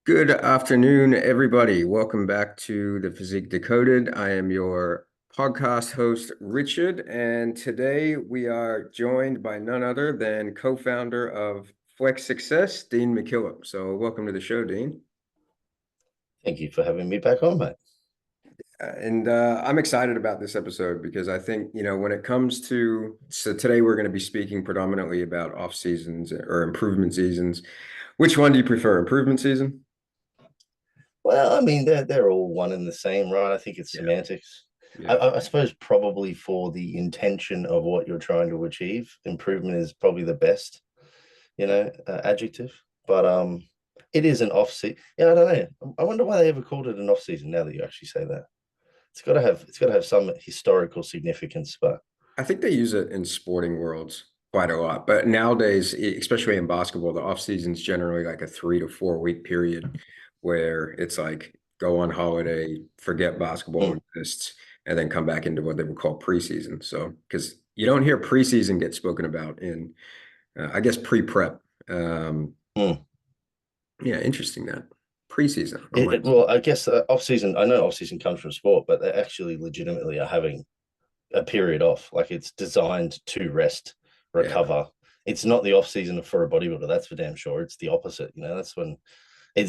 Good afternoon, everybody. Welcome back to the Physique Decoded. I am your podcast host, Richard, and today we are joined by none other than co-founder of Flex Success, Dean McKillop. So welcome to the show, Dean. Thank you for having me back on, mate. And I'm excited about this episode because I think, when it comes so today we're going to be speaking predominantly about off seasons or improvement seasons. Which one do you prefer, improvement season? Well, I mean, they're all one and the same, right? I think it's Yeah, semantics. I, yeah. I I suppose probably for the intention of what you're trying to achieve, improvement is probably the best, adjective. But it is an off season. Yeah, I don't know. I wonder why they ever called it an off season. Now that you actually say that, it's got to have some historical significance. But I think they use it in sporting worlds quite a lot. But nowadays, especially in basketball, the off season is generally like a 3 to 4 week period where it's like go on holiday, forget basketball mm, exists, and then come back into what they would call preseason. So, because you don't hear preseason get spoken about in, I guess, pre-prep. Um, mm. yeah, interesting that preseason. I It, might. it, well, I guess off season. I know off season comes from sport, but they actually legitimately are having a period off. Like it's designed to rest, Yeah. recover. It's not the off season for a bodybuilder. That's for damn sure. It's the opposite. That's when I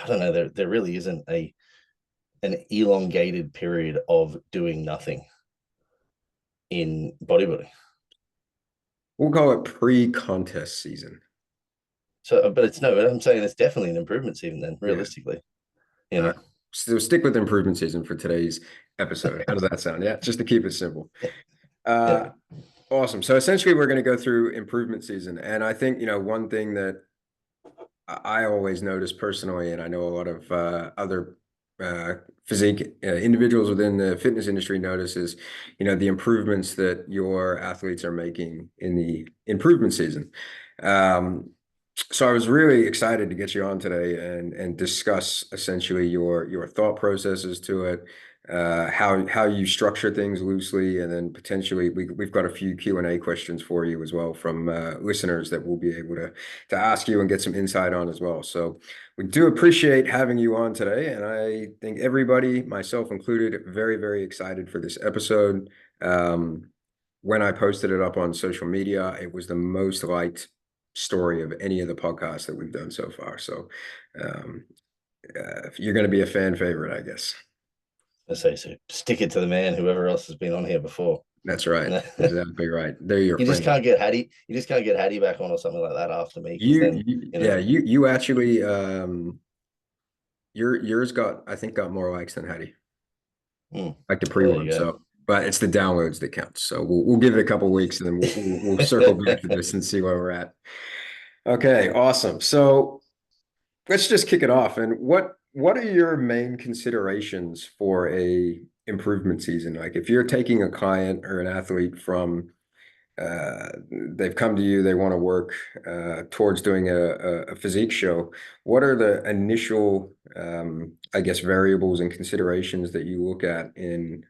don't know. There really isn't an elongated period of doing nothing in bodybuilding. We'll call it pre-contest season. So, but it's no. I'm saying it's definitely an improvement season. Then, Yeah. realistically, you Uh, know. so stick with improvement season for today's episode. How does that sound? Yeah, just to keep it simple. Yeah. Uh, awesome. So essentially, we're going to go through improvement season, and I think one thing that I always notice personally, and I know a lot of other uh, physique individuals within the fitness industry notices, the improvements that your athletes are making in the improvement season. Um, so I was really excited to get you on today and discuss essentially your thought processes to it, how you structure things loosely, and then potentially we've got a few Q&A questions for you as well from listeners that we'll be able to ask you and get some insight on as well. So we do appreciate having you on today, and I think everybody, myself included, very, very excited for this episode. Um, when I posted it up on social media, it was the most liked story of any of the podcasts that we've done so far. So um, you're going to be a fan favorite, I guess. I say so. Stick it to the man. Whoever else has been on here before. That's right. Exactly right. They're your You just friend. can't get Hattie. You just can't get Hattie back on or something like that after me, because You, then you you yeah, know. you actually yours got I think got more likes than Hattie, Mm, like the well, there pre-one. you So, but it's the downloads that count. So we'll give it a couple weeks and then we'll circle back to go. this and see where we're at. Okay, awesome. So let's just kick it off. And what are your main considerations for a improvement season? Like if you're taking a client or an athlete from they've come to you, they want to work towards doing a physique show. What are the initial, I guess, variables and considerations that you look at in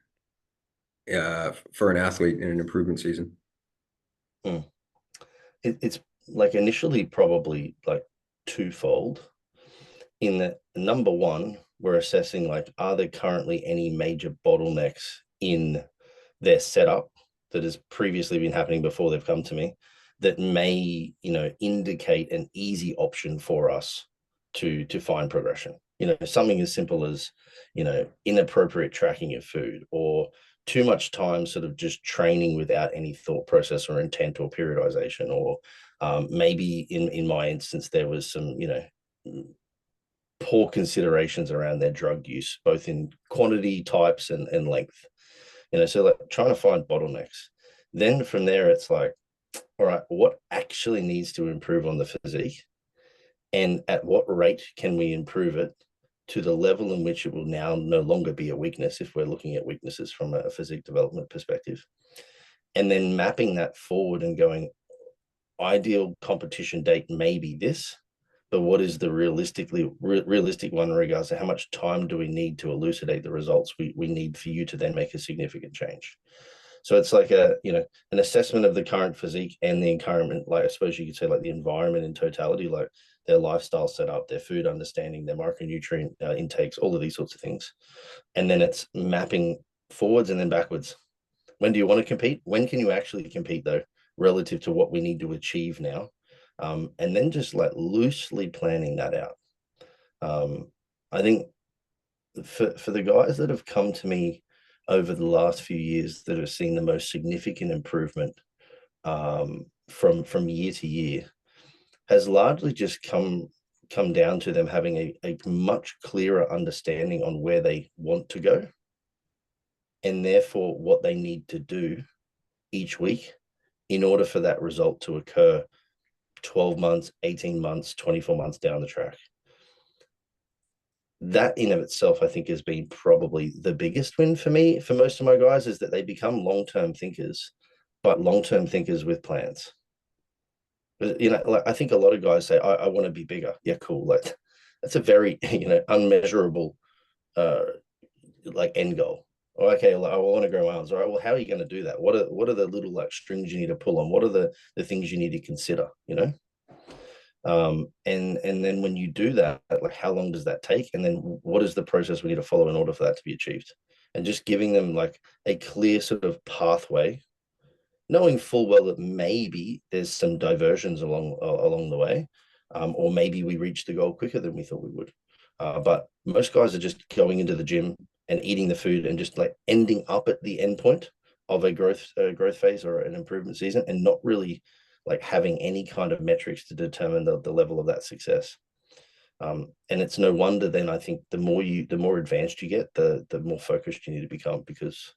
for an athlete in an improvement season? Mm. It's like initially probably like twofold. In that, number one, we're assessing like, are there currently any major bottlenecks in their setup that has previously been happening before they've come to me that may, indicate an easy option for us to find progression. Something as simple as, inappropriate tracking of food, or too much time sort of just training without any thought process or intent or periodization, or maybe in my instance there was some, poor considerations around their drug use, both in quantity, types, and length. So like trying to find bottlenecks. Then from there, it's like, all right, what actually needs to improve on the physique, and at what rate can we improve it to the level in which it will now no longer be a weakness, if we're looking at weaknesses from a physique development perspective, and then mapping that forward and going, ideal competition date may be this, but what is the realistic one in regards to how much time do we need to elucidate the results we need for you to then make a significant change? So it's like an assessment of the current physique and the environment, like I suppose you could say like the environment in totality, like their lifestyle setup, their food understanding, their micronutrient intakes, all of these sorts of things. And then it's mapping forwards and then backwards. When do you want to compete? When can you actually compete though, relative to what we need to achieve now? And then just like loosely planning that out. I think for the guys that have come to me over the last few years that have seen the most significant improvement from year to year has largely just come down to them having a much clearer understanding on where they want to go and therefore what they need to do each week in order for that result to occur 12 months, 18 months, 24 months down the track. That in of itself, I think, has been probably the biggest win for me, for most of my guys, is that they become long-term thinkers, but long-term thinkers with plans. Like I think a lot of guys say, I want to be bigger. Yeah, cool. Like that's a very, unmeasurable like end goal. Okay, well, I want to grow arms. All right. Well, how are you going to do that? What are the little like strings you need to pull on? What are the things you need to consider? And then when you do that, like how long does that take? And then what is the process we need to follow in order for that to be achieved? And just giving them like a clear sort of pathway, knowing full well that maybe there's some diversions along the way, or maybe we reach the goal quicker than we thought we would. But most guys are just going into the gym and eating the food and just like ending up at the end point of a growth phase or an improvement season, and not really like having any kind of metrics to determine the level of that success. And it's no wonder then I think the more advanced you get, the more focused you need to become, because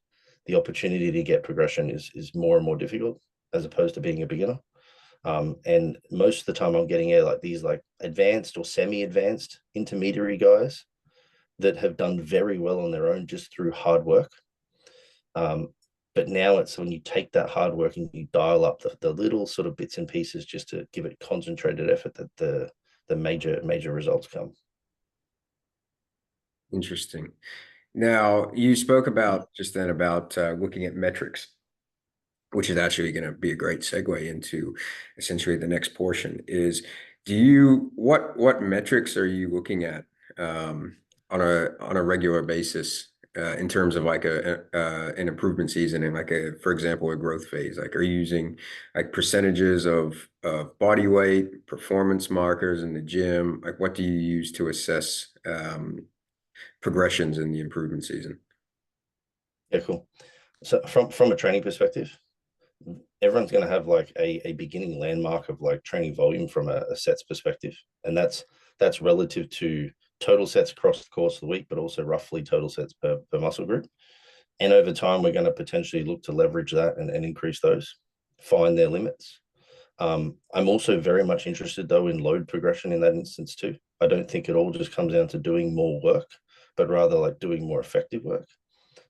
the opportunity to get progression is more and more difficult as opposed to being a beginner. And most of the time I'm getting like these like advanced or semi-advanced intermediary guys that have done very well on their own just through hard work. But now it's when you take that hard work and you dial up the little sort of bits and pieces just to give it concentrated effort that the major results come. Interesting. Now, you spoke about just then about looking at metrics, which is actually going to be a great segue into essentially the next portion is what metrics are you looking at on a regular basis in terms of like an improvement season and like for example a growth phase? Like are you using like percentages of body weight, performance markers in the gym? Like what do you use to assess progressions in the improvement season? Yeah, cool. So from a training perspective, everyone's going to have like a beginning landmark of like training volume from a sets perspective, and that's relative to total sets across the course of the week, but also roughly total sets per muscle group. And over time, we're going to potentially look to leverage that and increase those, find their limits. I'm also very much interested though in load progression in that instance too. I don't think it all just comes down to doing more work, but rather like doing more effective work.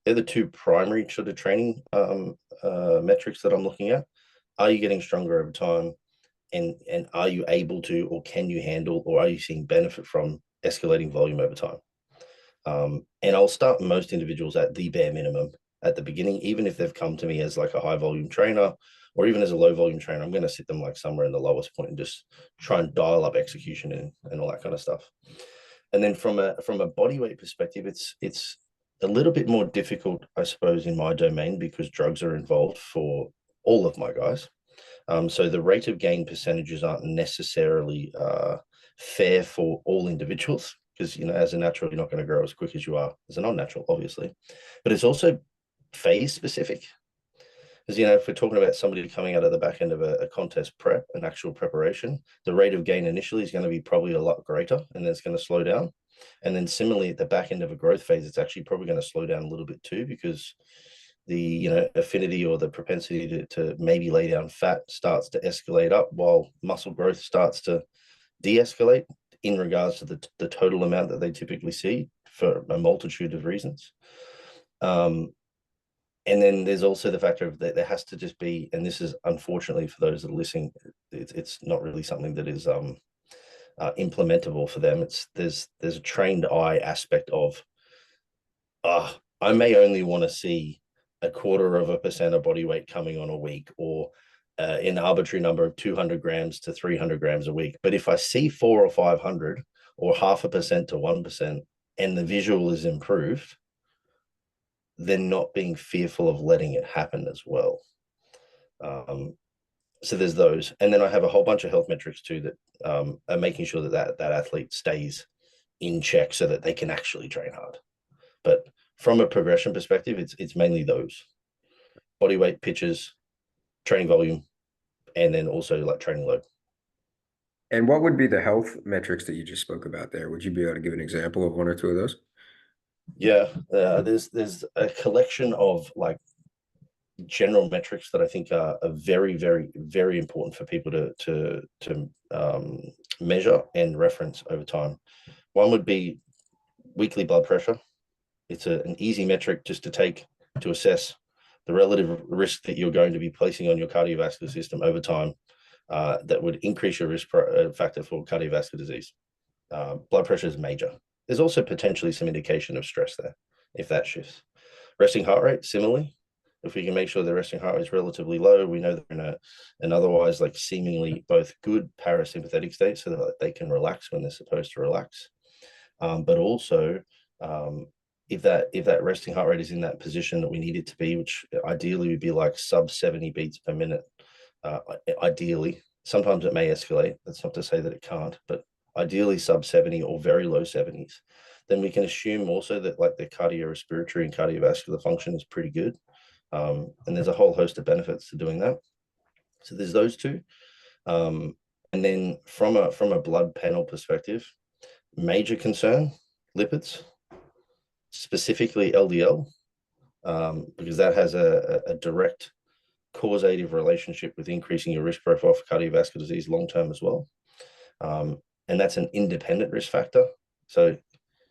They're the two primary sort of training metrics that I'm looking at. Are you getting stronger over time? And are you able to, or can you handle, or are you seeing benefit from escalating volume over time? And I'll start most individuals at the bare minimum at the beginning, even if they've come to me as like a high volume trainer or even as a low volume trainer. I'm going to sit them like somewhere in the lowest point and just try and dial up execution and all that kind of stuff. And then from a body weight perspective, it's a little bit more difficult, I suppose, in my domain because drugs are involved for all of my guys. So the rate of gain percentages aren't necessarily fair for all individuals because, as a natural, you're not going to grow as quick as you are as a non-natural, obviously. But it's also phase specific. Because, if we're talking about somebody coming out of the back end of a contest prep, an actual preparation, the rate of gain initially is going to be probably a lot greater and then it's going to slow down. And then similarly at the back end of a growth phase, it's actually probably going to slow down a little bit too, because the affinity or the propensity to maybe lay down fat starts to escalate up while muscle growth starts to de-escalate in regards to the total amount that they typically see for a multitude of reasons. And then there's also the factor of that there has to just be, and this is unfortunately for those that are listening, it's not really something that is implementable for them. There's a trained eye aspect of, I may only want to see a 1/4% of body weight coming on a week, or an arbitrary number of 200 grams to 300 grams a week. But if I see 4 or 500 or 0.5% to 1%, and the visual is improved, then not being fearful of letting it happen as well. So there's those. And then I have a whole bunch of health metrics too that are making sure that athlete stays in check so that they can actually train hard. But from a progression perspective, it's mainly those: body weight, pitches, training volume, and then also like training load. And what would be the health metrics that you just spoke about there? Would you be able to give an example of one or two of those? Yeah, there's a collection of like general metrics that I think are very, very, very important for people to measure and reference over time. One would be weekly blood pressure. It's an easy metric just to take to assess the relative risk that you're going to be placing on your cardiovascular system over time, that would increase your risk factor for cardiovascular disease. Blood pressure is major. There's also potentially some indication of stress there if that shifts. Resting heart rate, similarly, if we can make sure the resting heart rate is relatively low, we know they're in an otherwise like seemingly both good parasympathetic state so that they can relax when they're supposed to relax. But also, if that resting heart rate is in that position that we need it to be, which ideally would be like sub 70 beats per minute, ideally. Sometimes it may escalate. That's not to say that it can't, but ideally sub 70 or very low 70s. Then we can assume also that like the cardiorespiratory and cardiovascular function is pretty good. And there's a whole host of benefits to doing that. So there's those two. And then from a blood panel perspective, major concern, lipids, specifically LDL, because that has a direct causative relationship with increasing your risk profile for cardiovascular disease long term as well. And that's an independent risk factor. So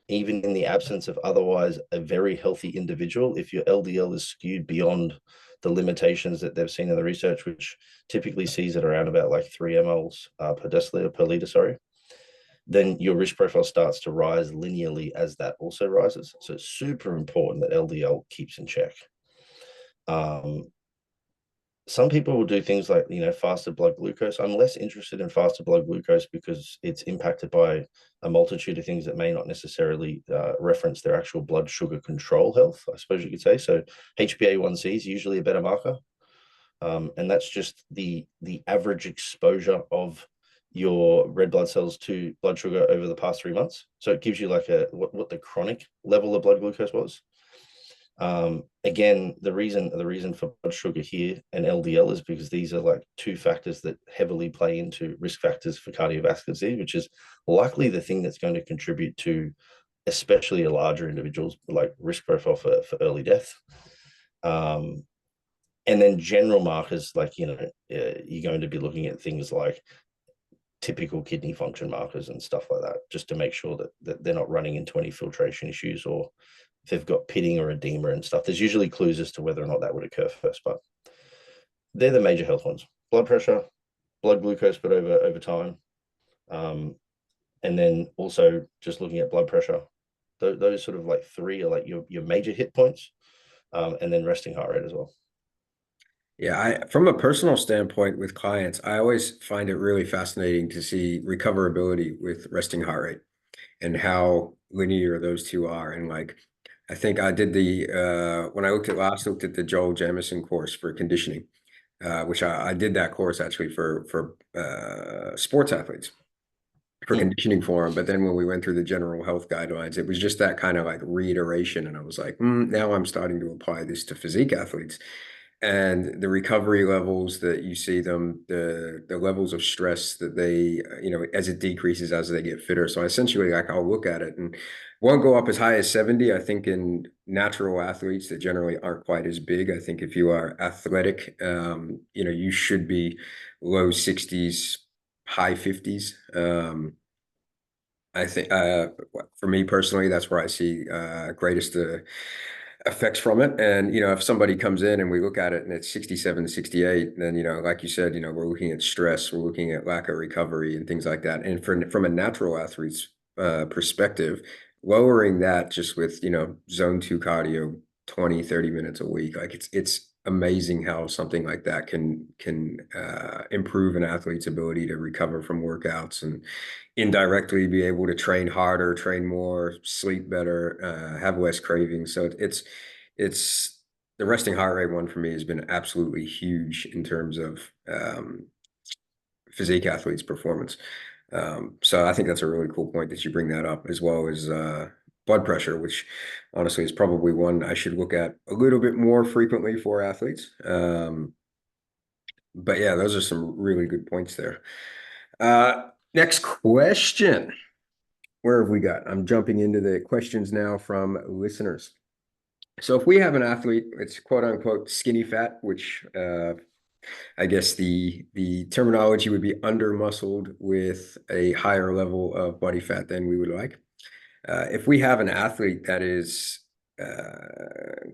even in the absence of otherwise a very healthy individual, if your LDL is skewed beyond the limitations that they've seen in the research, which typically sees it around about like 3 mLs per deciliter per liter, sorry, then your risk profile starts to rise linearly as that also rises. So it's super important that LDL keeps in check. Some people will do things like, fasted blood glucose. I'm less interested in fasted blood glucose because it's impacted by a multitude of things that may not necessarily reference their actual blood sugar control health, I suppose you could say. So HbA1c is usually a better marker. And that's just the average exposure of your red blood cells to blood sugar over the past 3 months. So it gives you like what the chronic level of blood glucose was. Again, the reason for blood sugar here and LDL is because these are like two factors that heavily play into risk factors for cardiovascular disease, which is likely the thing that's going to contribute to, especially a larger individuals, like risk profile for early death. And then general markers, like, you're going to be looking at things like typical kidney function markers and stuff like that, just to make sure that they're not running into any filtration issues, or if they've got pitting or edema and stuff. There's usually clues as to whether or not that would occur first, but they're the major health ones: blood pressure, blood glucose, but over time. And then also just looking at blood pressure. Those sort of like three are like your major hit points, and then resting heart rate as well. Yeah, from a personal standpoint with clients, I always find it really fascinating to see recoverability with resting heart rate and how linear those two are. And like, I think I did when I looked at the Joel Jamieson course for conditioning, which I did that course actually for sports athletes for conditioning for them. But then when we went through the general health guidelines, it was just that kind of like reiteration. And I was like, now I'm starting to apply this to physique athletes. And the recovery levels that you see them, the levels of stress that they, as it decreases as they get fitter. So essentially, like, I'll look at it and won't go up as high as 70. I think in natural athletes that generally aren't quite as big. I think if you are athletic, you should be low 60s, high 50s. I think for me personally, that's where I see greatest effects from it. And, if somebody comes in and we look at it and it's 67, 68, then, like you said, we're looking at stress, we're looking at lack of recovery and things like that. And from a natural athlete's perspective, lowering that just with, zone 2 cardio, 20, 30 minutes a week. Like it's amazing how something like that can improve an athlete's ability to recover from workouts and indirectly be able to train harder, train more, sleep better, have less cravings. So it's the resting heart rate one for me has been absolutely huge in terms of physique athletes' performance. So I think that's a really cool point that you bring that up, as well as blood pressure, which honestly is probably one I should look at a little bit more frequently for athletes. But yeah, those are some really good points there. Next question. Where have we got? I'm jumping into the questions now from listeners. So if we have an athlete, it's quote unquote skinny fat, which I guess the terminology would be under muscled with a higher level of body fat than we would like. If we have an athlete that is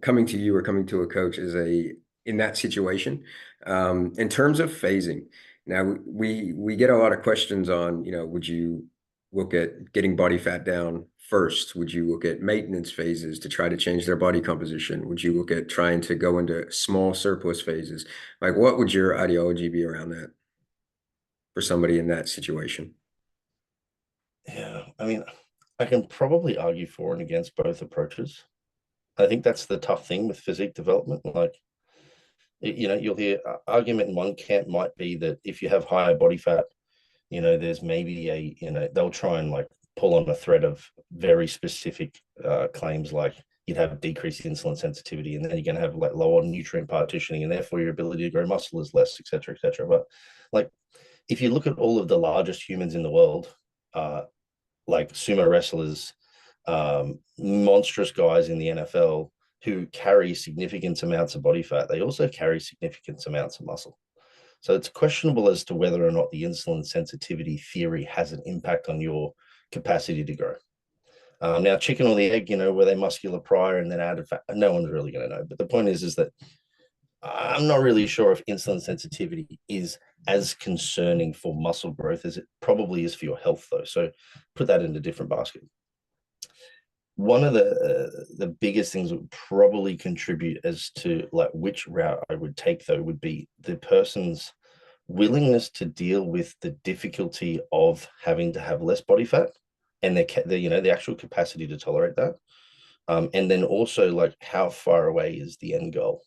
coming to you or coming to a coach as a in that situation, in terms of phasing, now we get a lot of questions on, would you look at getting body fat down first? Would you look at maintenance phases to try to change their body composition? Would you look at trying to go into small surplus phases? Like, what would your ideology be around that for somebody in that situation? Yeah, I mean, I can probably argue for and against both approaches. I think that's the tough thing with physique development. Like, you'll hear argument in one camp might be that if you have higher body fat, there's maybe they'll try and like pull on a thread of very specific claims, like you'd have decreased insulin sensitivity, and then you're going to have like lower nutrient partitioning, and therefore your ability to grow muscle is less, etc., etc. But like, if you look at all of the largest humans in the world, uh, like sumo wrestlers, monstrous guys in the NFL who carry significant amounts of body fat, they also carry significant amounts of muscle. So it's questionable as to whether or not the insulin sensitivity theory has an impact on your capacity to grow. Now, chicken or the egg, were they muscular prior and then added fat? No one's really going to know. But the point is that I'm not really sure if insulin sensitivity is as concerning for muscle growth as it probably is for your health, though. So put that in a different basket. One of the biggest things that would probably contribute as to like which route I would take, though, would be the person's willingness to deal with the difficulty of having to have less body fat and the actual capacity to tolerate that. And then also like how far away is the end goal?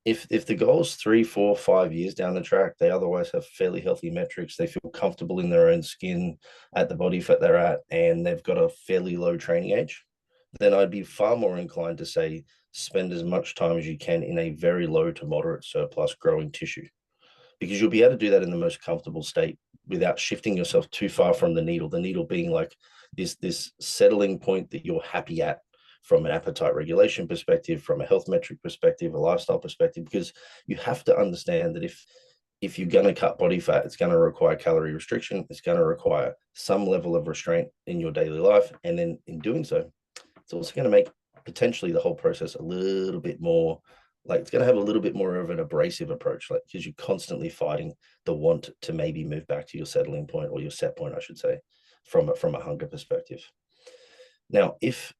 If the goal is 3, 4, 5 years down the track, they otherwise have fairly healthy metrics. They feel comfortable in their own skin at the body fat they're at, and they've got a fairly low training age. Then I'd be far more inclined to say spend as much time as you can in a very low to moderate surplus growing tissue, because you'll be able to do that in the most comfortable state without shifting yourself too far from the needle. The needle being like this settling point that you're happy at from an appetite regulation perspective, from a health metric perspective, a lifestyle perspective, because you have to understand that if you're going to cut body fat, it's going to require calorie restriction. It's going to require some level of restraint in your daily life. And then in doing so, it's also going to make potentially the whole process a little bit more like it's going to have a little bit more of an abrasive approach, like because you're constantly fighting the want to maybe move back to your settling point or your set point, I should say, from a hunger perspective. Now, if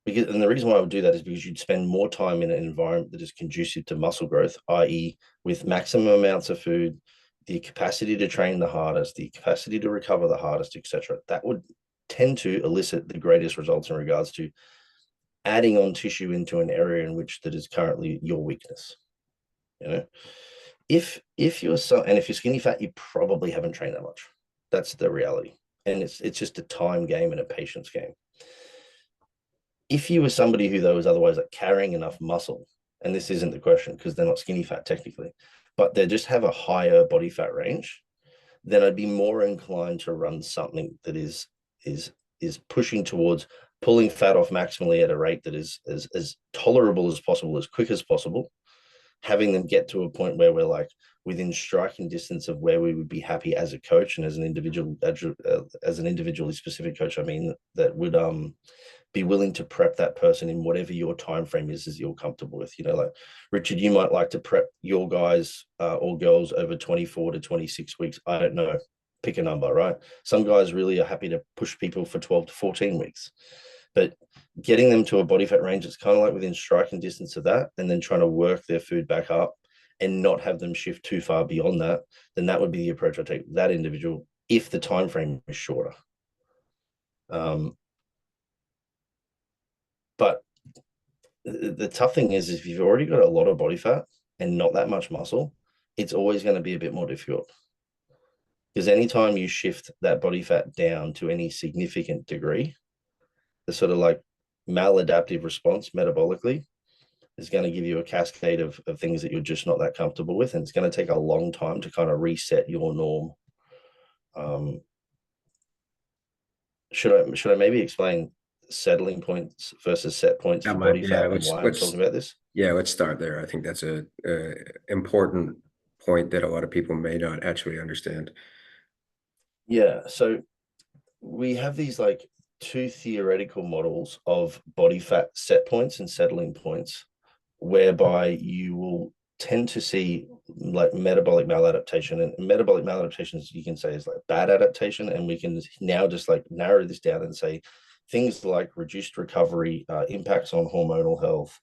because and the reason why I would do that is because you'd spend more time in an environment that is conducive to muscle growth, i.e., with maximum amounts of food, the capacity to train the hardest, the capacity to recover the hardest, etc. That would tend to elicit the greatest results in regards to adding on tissue into an area in which that is currently your weakness. You know, if you're and if you're skinny fat, you probably haven't trained that much. That's the reality, and it's just a time game and a patience game. If you were somebody who though was otherwise like carrying enough muscle, and this isn't the question because they're not skinny fat technically, but they just have a higher body fat range, then I'd be more inclined to run something that is pushing towards pulling fat off maximally at a rate that is as tolerable as possible, as quick as possible, having them get to a point where we're like within striking distance of where we would be happy as a coach and as an individual, as an individually specific coach. I mean, that would be willing to prep that person in whatever your time frame is as you're comfortable with. Like Richard, you might like to prep your guys or girls over 24 to 26 weeks. I don't know. Pick a number, right? Some guys really are happy to push people for 12 to 14 weeks. But getting them to a body fat range that's kind of like within striking distance of that, and then trying to work their food back up and not have them shift too far beyond that, then that would be the approach I take with that individual if the time frame is shorter. But the tough thing is if you've already got a lot of body fat and not that much muscle, it's always going to be a bit more difficult. Because anytime you shift that body fat down to any significant degree, the sort of like maladaptive response metabolically is going to give you a cascade of things that you're just not that comfortable with. And it's going to take a long time to kind of reset your norm. Should I maybe explain settling points versus set points That for might, body yeah, fat and why I'm talking about this? let's start there. I think that's a important point that a lot of people may not actually understand. Yeah. So we have these like two theoretical models of body fat set points and settling points, whereby you will tend to see like metabolic maladaptation. And metabolic maladaptation, you can say, is like bad adaptation. And we can now just like narrow this down and say things like reduced recovery, impacts on hormonal health,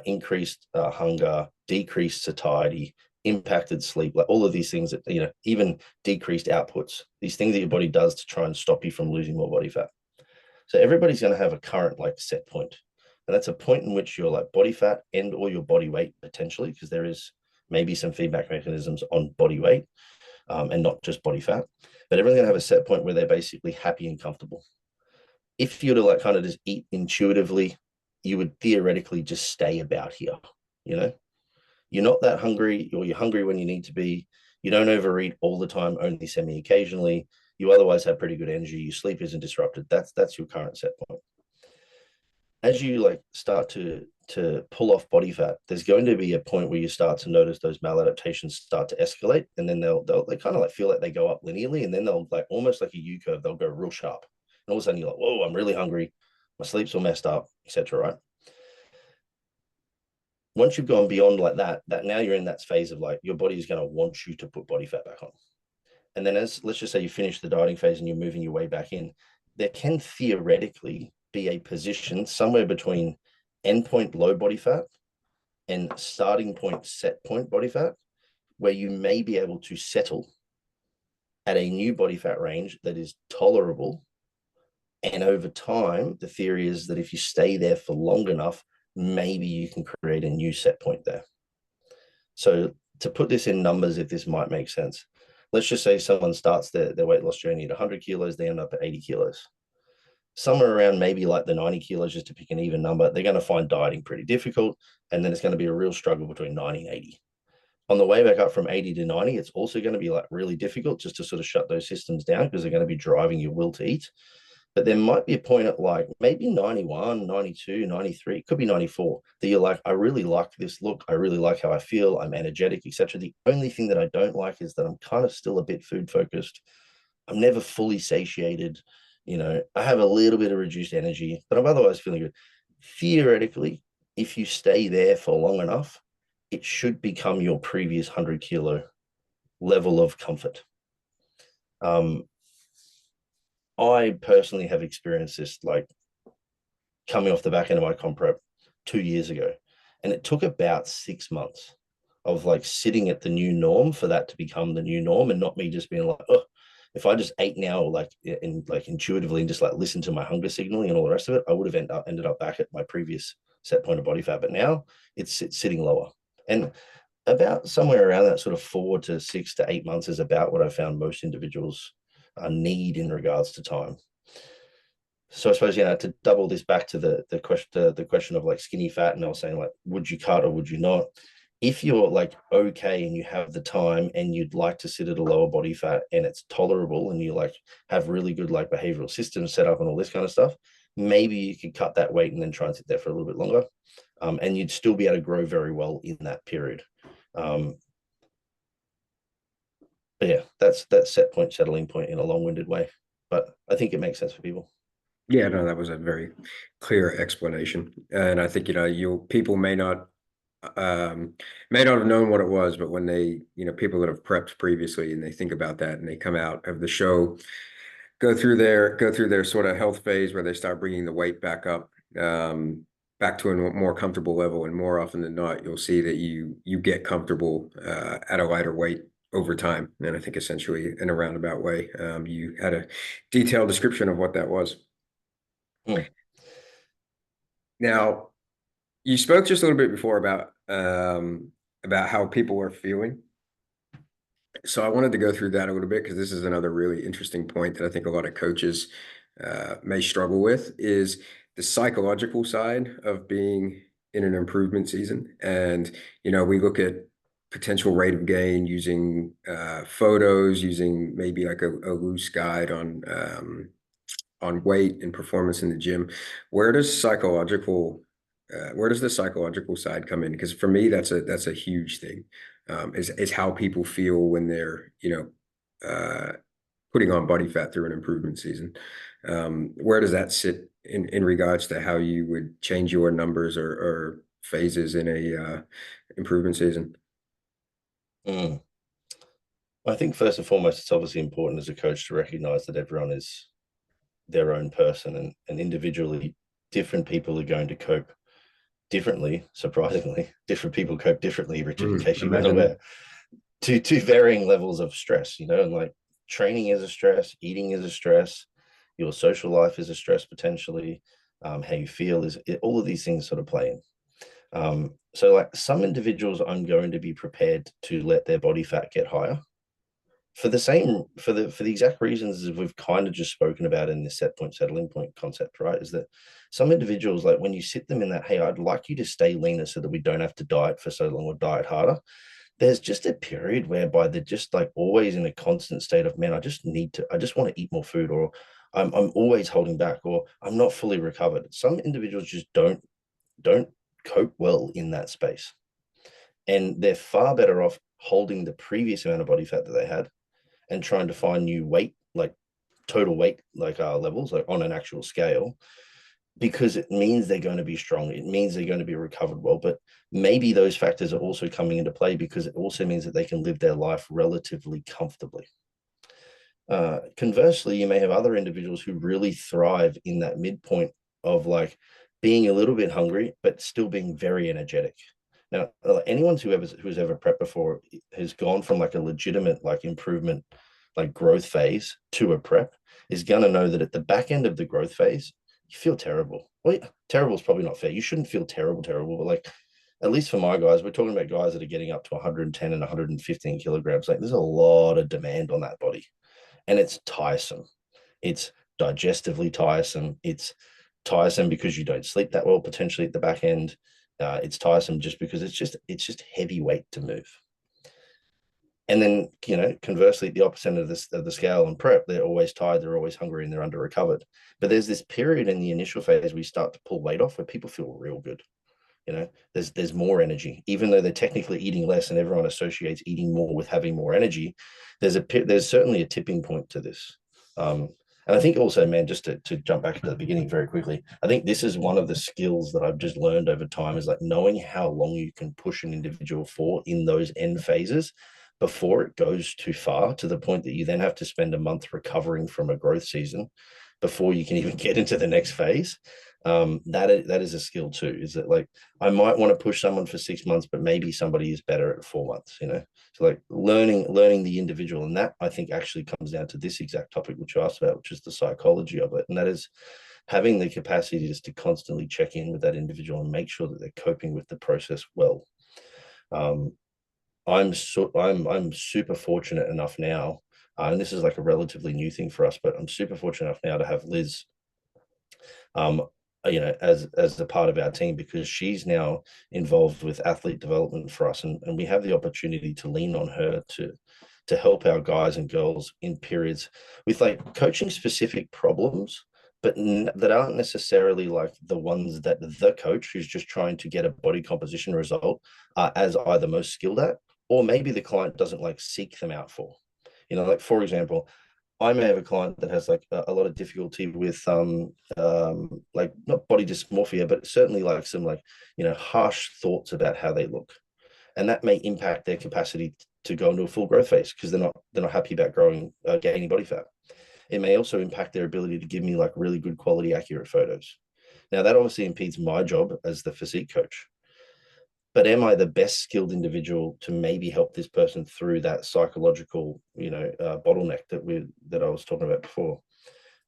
increased hunger, decreased satiety, impacted sleep, like all of these things that, even decreased outputs, these things that your body does to try and stop you from losing more body fat. So everybody's going to have a current like set point. And that's a point in which your like body fat and or your body weight potentially, because there is maybe some feedback mechanisms on body weight, and not just body fat. But everyone's going to have a set point where they're basically happy and comfortable. If you were to like kind of just eat intuitively, you would theoretically just stay about here. You know, you're not that hungry, or you're hungry when you need to be. You don't overeat all the time, only semi occasionally. You otherwise have pretty good energy. Your sleep isn't disrupted. That's your current set point. As you like start to pull off body fat, there's going to be a point where you start to notice those maladaptations start to escalate, and then they kind of like feel like they go up linearly, and then they'll like almost like a U curve, they'll go real sharp, and all of a sudden you're like, whoa, I'm really hungry, my sleep's all messed up, etc. Right? Once you've gone beyond like that now you're in that phase of like your body is going to want you to put body fat back on. And then as let's just say you finish the dieting phase and you're moving your way back in, there can theoretically be a position somewhere between endpoint low body fat and starting point set point body fat, where you may be able to settle at a new body fat range that is tolerable. And over time, the theory is that if you stay there for long enough, maybe you can create a new set point there. So to put this in numbers, if this might make sense, let's just say someone starts their weight loss journey at 100 kilos, they end up at 80 kilos. Somewhere around maybe like the 90 kilos, just to pick an even number, they're going to find dieting pretty difficult. And then it's going to be a real struggle between 90 and 80. On the way back up from 80 to 90, it's also going to be like really difficult just to sort of shut those systems down, because they're going to be driving your will to eat. But there might be a point at like maybe 91, 92, 93, it could be 94, that you're like, I really like this look. I really like how I feel. I'm energetic, etc. The only thing that I don't like is that I'm kind of still a bit food focused. I'm never fully satiated. I have a little bit of reduced energy, but I'm otherwise feeling good. Theoretically, if you stay there for long enough, it should become your previous 100 kilo level of comfort. I personally have experienced this like coming off the back end of my comp prep 2 years ago. And it took about 6 months of like sitting at the new norm for that to become the new norm, and not me just being like, oh, if I just ate now, like intuitively and just like listen to my hunger signaling and all the rest of it, I would have ended up back at my previous set point of body fat. But now it's sitting lower. And about somewhere around that sort of 4 to 6 to 8 months is about what I found most individuals need in regards to time. So I suppose, to double this back to the question of like skinny fat, and I was saying like, would you cut or would you not? If you're like okay and you have the time and you'd like to sit at a lower body fat and it's tolerable, and you like have really good like behavioral systems set up and all this kind of stuff, maybe you could cut that weight and then try and sit there for a little bit longer, and you'd still be able to grow very well in that period. But yeah, that's that set point, settling point in a long-winded way, but I think it makes sense for people. Yeah, no, that was a very clear explanation. And I think, you people may not have known what it was, but when they, people that have prepped previously and they think about that and they come out of the show, go through their sort of health phase where they start bringing the weight back up. back to a more comfortable level, and more often than not, you'll see that you get comfortable at a lighter weight over time. And I think essentially in a roundabout way, you had a detailed description of what that was. Mm. Now, you spoke just a little bit before about how people are feeling. So I wanted to go through that a little bit because this is another really interesting point that I think a lot of coaches may struggle with is the psychological side of being in an improvement season. And, we look at potential rate of gain using photos, using maybe like a loose guide on weight and performance in the gym. Where does where does the psychological side come in? Because for me, that's a huge thing. Is how people feel when they're putting on body fat through an improvement season. Where does that sit in regards to how you would change your numbers or phases in a improvement season? Mm. I think first and foremost, it's obviously important as a coach to recognize that everyone is their own person, and individually different people are going to cope differently. Surprisingly, different people cope differently, Richard, in case you weren't Imagine. aware, to varying levels of stress, and like training is a stress, eating is a stress, your social life is a stress potentially, how you feel all of these things sort of play in. So like some individuals, I'm going to be prepared to let their body fat get higher for the exact reasons as we've kind of just spoken about in this set point settling point concept, right? Is that some individuals, like when you sit them in that, hey, I'd like you to stay leaner so that we don't have to diet for so long or diet harder, there's just a period whereby they're just like always in a constant state of, man, I just want to eat more food, or I'm always holding back, or I'm not fully recovered. Some individuals just don't cope well in that space, and they're far better off holding the previous amount of body fat that they had and trying to find new weight, like total weight, like levels, like on an actual scale, because it means they're going to be strong. It means they're going to be recovered well. But maybe those factors are also coming into play because it also means that they can live their life relatively comfortably. Conversely, you may have other individuals who really thrive in that midpoint of like being a little bit hungry, but still being very energetic. Now, anyone who's ever prepped before has gone from like a legitimate like improvement, like growth phase to a prep is going to know that at the back end of the growth phase, you feel terrible. Well, yeah, terrible is probably not fair. You shouldn't feel terrible, but like at least for my guys, we're talking about guys that are getting up to 110 and 115 kilograms. Like there's a lot of demand on that body, and it's tiresome. It's digestively tiresome. It's tiresome because you don't sleep that well potentially at the back end. It's tiresome just because it's just heavy weight to move. And then conversely, at the opposite end of the scale and prep, they're always tired, they're always hungry, and they're under recovered. But there's this period in the initial phase we start to pull weight off where people feel real good. There's more energy, even though they're technically eating less, and everyone associates eating more with having more energy. There's certainly a tipping point to this. And I think also, man, just to jump back to the beginning very quickly, I think this is one of the skills that I've just learned over time is like knowing how long you can push an individual for in those end phases before it goes too far to the point that you then have to spend a month recovering from a growth season before you can even get into the next phase. That is a skill too. Is that like I might want to push someone for 6 months, but maybe somebody is better at 4 months. So like learning the individual, and that I think actually comes down to this exact topic which you asked about, which is the psychology of it, and that is having the capacity just to constantly check in with that individual and make sure that they're coping with the process well. Um, I'm super fortunate enough now, and this is like a relatively new thing for us, but I'm super fortunate enough now to have Liz um, as a part of our team because she's now involved with athlete development for us, and we have the opportunity to lean on her to help our guys and girls in periods with like coaching specific problems, but that aren't necessarily like the ones that the coach who's just trying to get a body composition result as either most skilled at, or maybe the client doesn't like seek them out for. Like for example, I may have a client that has like a lot of difficulty with like not body dysmorphia, but certainly like some like harsh thoughts about how they look, and that may impact their capacity to go into a full growth phase because they're not happy about gaining body fat. It may also impact their ability to give me like really good quality accurate photos. Now, that obviously impedes my job as the physique coach. But am I the best skilled individual to maybe help this person through that psychological, bottleneck that I was talking about before?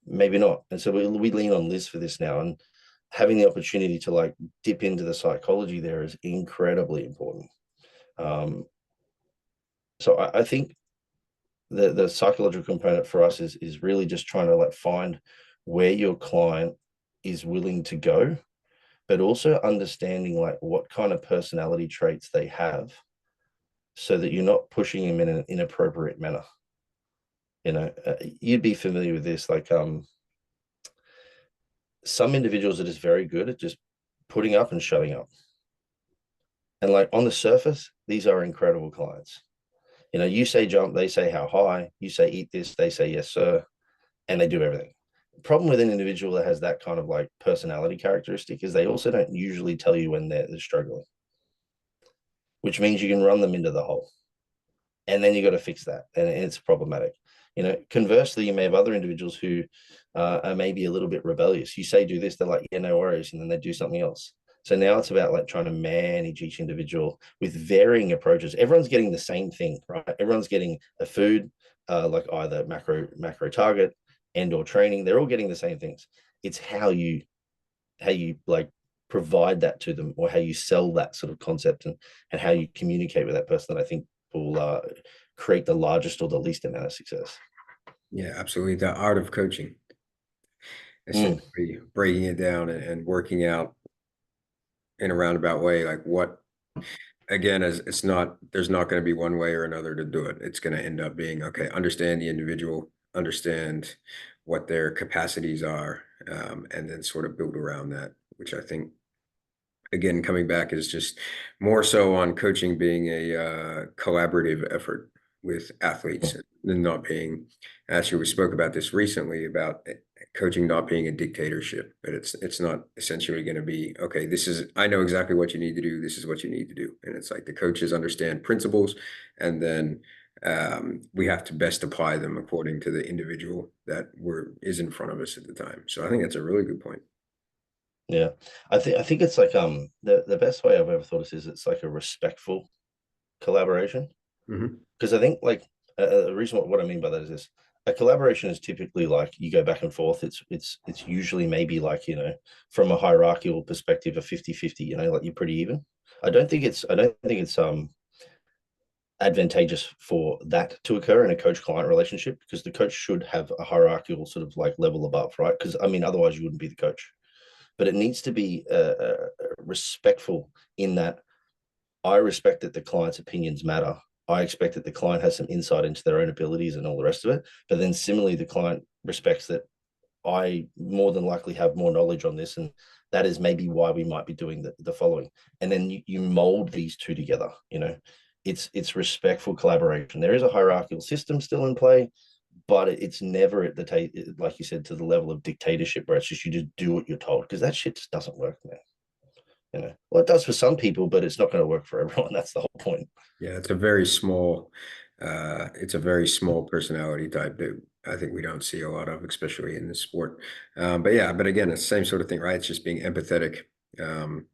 Maybe not. And so we lean on Liz for this now, and having the opportunity to like dip into the psychology there is incredibly important. Um, so I think the psychological component for us is really just trying to like find where your client is willing to go, but also understanding like what kind of personality traits they have, so that you're not pushing them in an inappropriate manner. You'd be familiar with this, like some individuals are just very good at just putting up and shutting up. And like on the surface, these are incredible clients. You say jump, they say how high. You say eat this, they say yes, sir, and they do everything. The problem with an individual that has that kind of like personality characteristic is they also don't usually tell you when they're struggling, which means you can run them into the hole. And then you got to fix that, and it's problematic. Conversely, you may have other individuals who are maybe a little bit rebellious. You say do this, they're like, yeah, no worries, and then they do something else. So now it's about like trying to manage each individual with varying approaches. Everyone's getting the same thing, right? Everyone's getting a food, like either macro target and or training. They're all getting the same things. It's how you like provide that to them, or how you sell that sort of concept, and how you communicate with that person, that I think will create the largest or the least amount of success. Yeah, absolutely. The art of coaching, Mm, essentially breaking it down and working out in a roundabout way, like what, again, as it's not, there's not going to be one way or another to do it. It's going to end up being, okay, understand the individual, understand what their capacities are, and then sort of build around that, which I think, again, coming back is just more so on coaching being a collaborative effort with athletes, than not being, actually, we spoke about this recently about coaching not being a dictatorship, but it's not essentially going to be, okay, this is, I know exactly what you need to do, this is what you need to do. And it's like the coaches understand principles, and then we have to best apply them according to the individual that is in front of us at the time. So I think that's a really good point. yeah, I think it's like the best way I've ever thought of it is it's like a respectful collaboration. Hmm. Because I think like the reason what I mean by that is this: a collaboration is typically like you go back and forth. It's usually maybe like from a hierarchical perspective a 50-50, like you're pretty even. I don't think it's advantageous for that to occur in a coach client relationship, because the coach should have a hierarchical sort of like level above, right? Because I mean otherwise you wouldn't be the coach. But it needs to be respectful, in that I respect that the client's opinions matter. I expect that the client has some insight into their own abilities and all the rest of it. But then similarly, the client respects that I more than likely have more knowledge on this. And that is maybe why we might be doing the following. And then you mold these two together. It's respectful collaboration. There is a hierarchical system still in play, but it's never at like you said, to the level of dictatorship where it's just you just do what you're told, because that shit just doesn't work, man. Well, it does for some people, but it's not going to work for everyone. That's the whole point. Yeah, it's a very small personality type that I think we don't see a lot of, especially in this sport. But yeah, but again, it's the same sort of thing, right? It's just being empathetic um,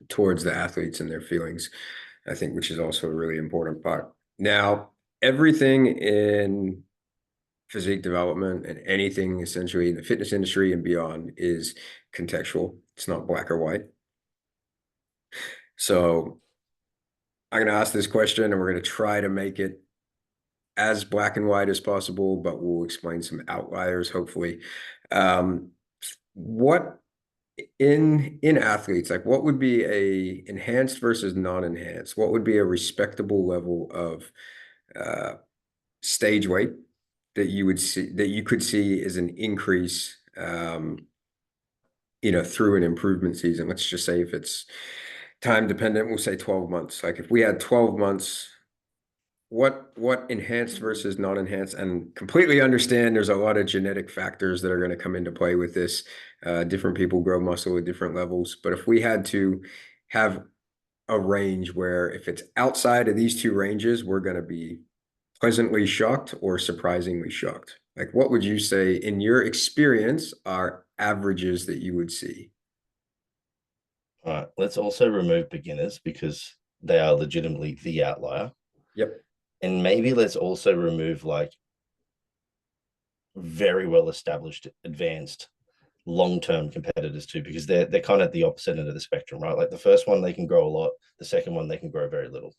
towards the athletes and their feelings, I think, which is also a really important part. Now, everything in physique development and anything essentially in the fitness industry and beyond is contextual. It's not black or white. So I'm going to ask this question and we're going to try to make it as black and white as possible, but we'll explain some outliers, hopefully. Um, what in athletes, like what would be a enhanced versus non-enhanced? What would be a respectable level of uh, stage weight that you could see as an increase, through an improvement season? Let's just say if it's time dependent, we'll say 12 months. Like if we had 12 months, what enhanced versus non-enhanced, and completely understand there's a lot of genetic factors that are going to come into play with this. Different people grow muscle at different levels, but if we had to have a range where if it's outside of these two ranges, we're going to be pleasantly shocked or surprisingly shocked. Like what would you say in your experience are averages that you would see? All right, let's also remove beginners because they are legitimately the outlier. Yep. And maybe let's also remove like very well established, advanced, long-term competitors too, because they're kind of at the opposite end of the spectrum, right? Like the first one they can grow a lot, the second one they can grow very little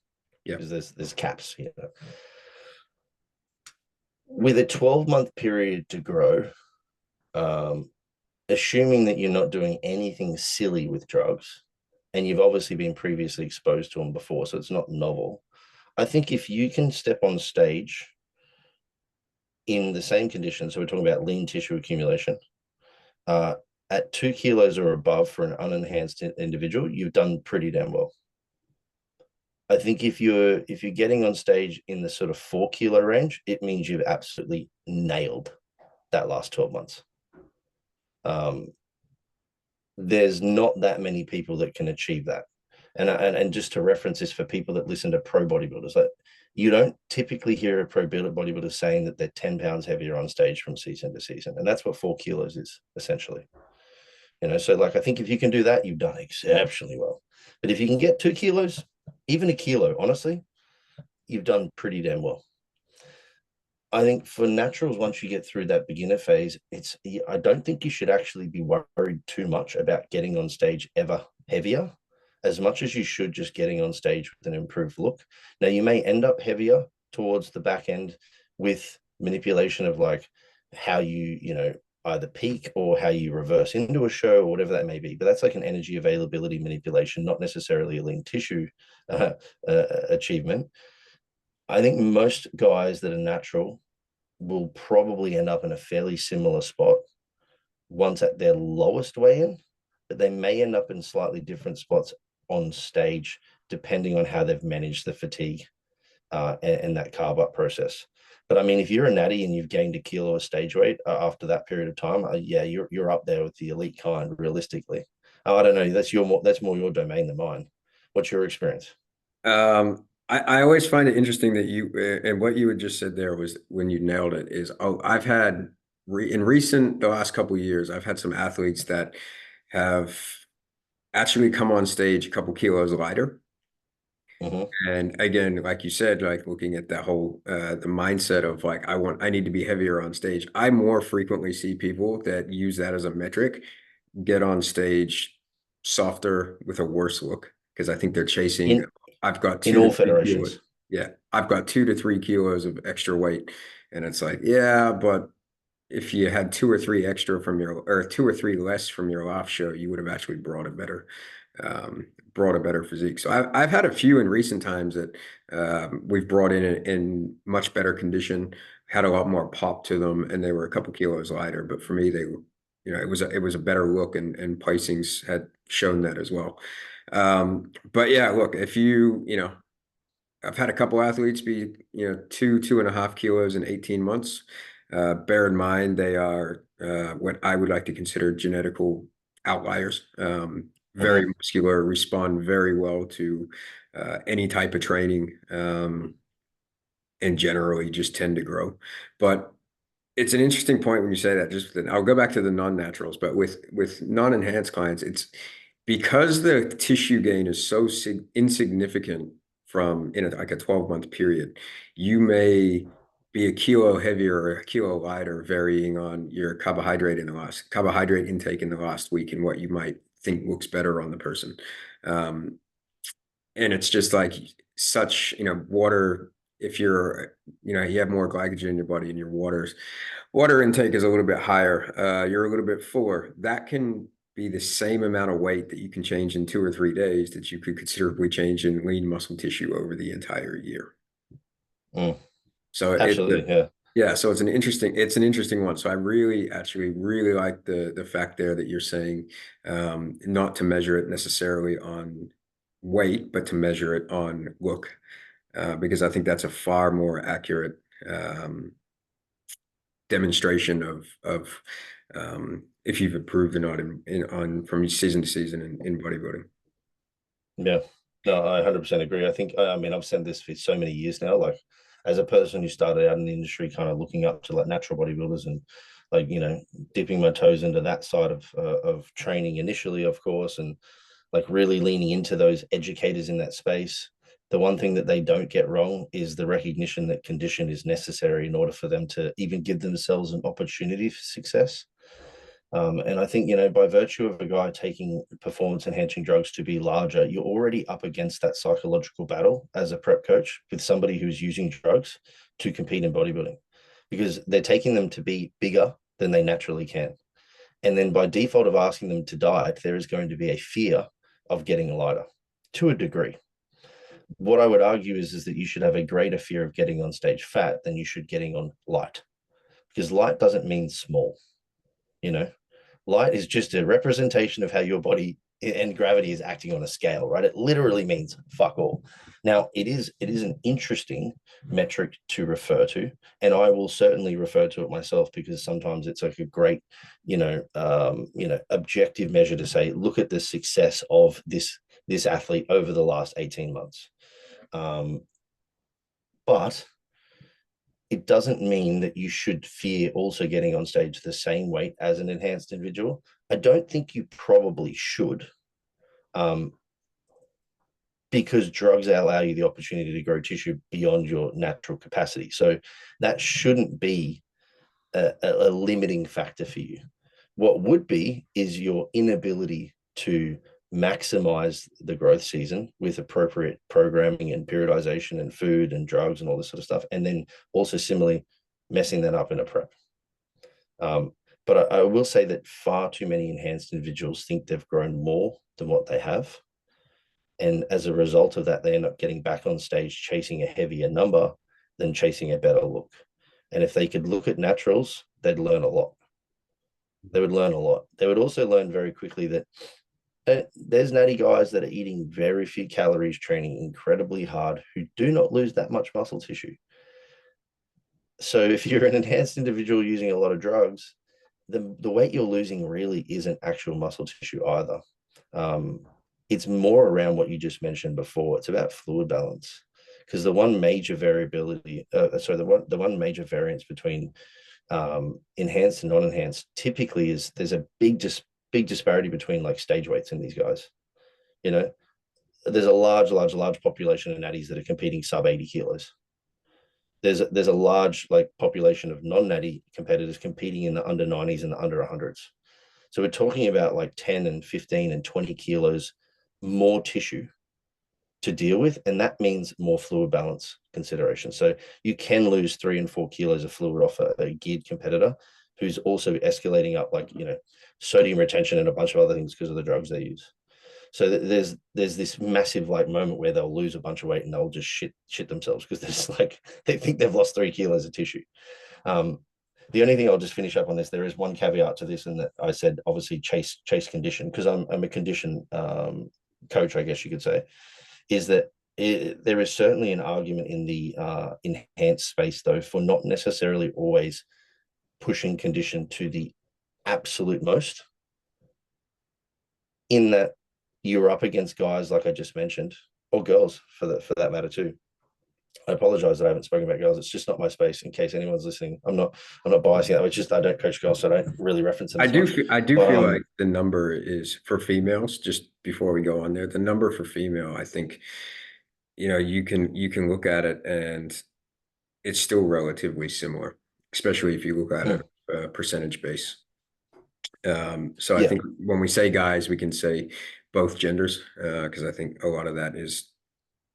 Yep. because there's caps, you know. With a 12-month period to grow, um, assuming that you're not doing anything silly with drugs, and you've obviously been previously exposed to them before, so it's not novel. I think if you can step on stage in the same conditions, so we're talking about lean tissue accumulation, uh, at 2 kilos or above for an unenhanced individual, you've done pretty damn well. I think if you're getting on stage in the sort of 4 kilo range, it means you've absolutely nailed that last 12 months. Um, there's not that many people that can achieve that. And just to reference this for people that listen to pro bodybuilders, like you don't typically hear a pro bodybuilder saying that they're 10 pounds heavier on stage from season to season. And that's what 4 kilos is essentially. So like I think if you can do that, you've done exceptionally well. But if you can get 2 kilos, even a kilo, honestly, you've done pretty damn well. I think for naturals, once you get through that beginner phase, I don't think you should actually be worried too much about getting on stage ever heavier, as much as you should just getting on stage with an improved look. Now you may end up heavier towards the back end with manipulation of like how you either peak or how you reverse into a show or whatever that may be. But that's like an energy availability manipulation, not necessarily a lean tissue achievement. I think most guys that are natural will probably end up in a fairly similar spot once at their lowest weigh in, but they may end up in slightly different spots on stage depending on how they've managed the fatigue and that carb up process. But I mean, if you're a natty and you've gained a kilo of stage weight after that period of time, yeah, you're up there with the elite kind. Realistically, I don't know. That's more your domain than mine. What's your experience? I always find it interesting that and what you had just said there was when you nailed it is, oh, I've had the last couple of years, I've had some athletes that have actually come on stage a couple kilos lighter. Mm-hmm. And again, like you said, like looking at that whole the mindset of like I need to be heavier on stage. I more frequently see people that use that as a metric get on stage softer with a worse look because I think they're chasing. In I've got in two to all three kilos. federations. Yeah, I've got 2 to 3 kilos of extra weight, and it's like, yeah, but if you had two or three extra from your or two or three less from your last show, you would have actually brought a better physique. So I've had a few in recent times that we've brought in much better condition, had a lot more pop to them, and they were a couple kilos lighter. But for me, it was a better look, and placings had shown that as well. But yeah, look, if I've had a couple athletes be, 2.5 kilos in 18 months. Bear in mind, they are what I would like to consider genetical outliers. Very Mm-hmm. muscular, respond very well to any type of training, and generally just tend to grow. But it's an interesting point when you say that. I'll go back to the non-naturals, but with non-enhanced clients, it's because the tissue gain is so insignificant from like a 12-month period. You may be a kilo heavier or a kilo lighter, varying on your carbohydrate intake in the last week and what you might think looks better on the person. Um, and it's just like such, water. If you have more glycogen in your body and your water intake is a little bit higher, you're a little bit fuller. That can be the same amount of weight that you can change in 2 or 3 days that you could considerably change in lean muscle tissue over the entire year. Mm, So absolutely, yeah. yeah, so it's an interesting one. So I really actually really like the fact there that you're saying not to measure it necessarily on weight, but to measure it on look, because I think that's a far more accurate demonstration of if you've improved or not on from season to season in bodybuilding. Yeah. No, I 100% agree. I think, I mean, I've said this for so many years now. Like, as a person who started out in the industry, kind of looking up to like natural bodybuilders and like, dipping my toes into that side of training initially, of course, and like really leaning into those educators in that space. The one thing that they don't get wrong is the recognition that condition is necessary in order for them to even give themselves an opportunity for success. And I think, by virtue of a guy taking performance enhancing drugs to be larger, you're already up against that psychological battle as a prep coach with somebody who's using drugs to compete in bodybuilding, because they're taking them to be bigger than they naturally can. And then by default of asking them to diet, there is going to be a fear of getting lighter to a degree. What I would argue is that you should have a greater fear of getting on stage fat than you should getting on light, because light doesn't mean small, you know. Light is just a representation of how your body and gravity is acting on a scale, right? It literally means fuck all. Now, it is an interesting metric to refer to, and I will certainly refer to it myself, because sometimes it's like a great, objective measure to say, look at the success of this athlete over the last 18 months. But it doesn't mean that you should fear also getting on stage the same weight as an enhanced individual. I don't think you probably should, um, because drugs allow you the opportunity to grow tissue beyond your natural capacity. So that shouldn't be a limiting factor for you. What would be is your inability to maximize the growth season with appropriate programming and periodization and food and drugs and all this sort of stuff. And then also similarly messing that up in a prep. But I will say that far too many enhanced individuals think they've grown more than what they have. And as a result of that, they end up getting back on stage chasing a heavier number than chasing a better look. And if they could look at naturals, they'd learn a lot. They would learn a lot. They would also learn very quickly that there's natty guys that are eating very few calories, training incredibly hard, who do not lose that much muscle tissue. So if you're an enhanced individual using a lot of drugs, the weight you're losing really isn't actual muscle tissue either. It's more around what you just mentioned before. It's about fluid balance, because the one major variability, the one major variance between enhanced and non-enhanced typically is there's a big disparity between like stage weights in these guys. There's a large population of natties that are competing sub 80 kilos. There's a large like population of non-natty competitors competing in the under 90s and the under 100s. So we're talking about like 10 and 15 and 20 kilos more tissue to deal with, and that means more fluid balance consideration. So you can lose 3 and 4 kilos of fluid off a geared competitor who's also escalating up, like, sodium retention and a bunch of other things because of the drugs they use. So there's this massive like moment where they'll lose a bunch of weight and they'll just shit themselves because there's like they think they've lost 3 kilos of tissue. The only thing I'll just finish up on this, there is one caveat to this, and that I said obviously chase condition, because I'm a condition coach, I guess you could say, is that there is certainly an argument in the enhanced space though for not necessarily always pushing condition to the absolute most, in that you're up against guys like I just mentioned, or girls for that matter too. I apologize that I haven't spoken about girls. It's just not my space. In case anyone's listening, I'm not biasing that. It's just I don't coach girls, so I don't really reference them. I do feel like the number is for females. Just before we go on there, the number for female, I think, you can look at it and it's still relatively similar, especially if you look at it percentage base. So I think when we say guys, we can say both genders, because I think a lot of that is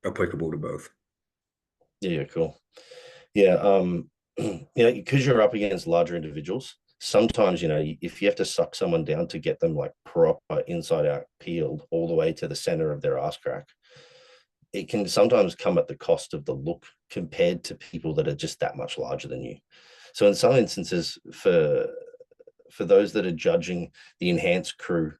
applicable to both. Yeah, cool. Yeah, because you're up against larger individuals, sometimes, if you have to suck someone down to get them like proper inside out peeled all the way to the center of their ass crack, it can sometimes come at the cost of the look compared to people that are just that much larger than you. So in some instances, for those that are judging the enhanced crew,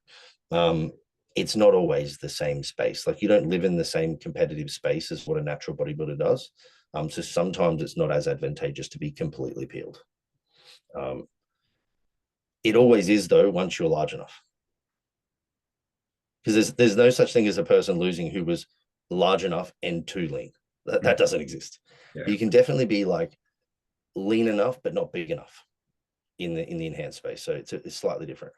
it's not always the same space. Like, you don't live in the same competitive space as what a natural bodybuilder does. So sometimes it's not as advantageous to be completely peeled. It always is though, once you're large enough, because there's no such thing as a person losing who was large enough and too lean. That doesn't exist. Yeah. You can definitely be like lean enough, but not big enough in the enhanced space. So it's slightly different.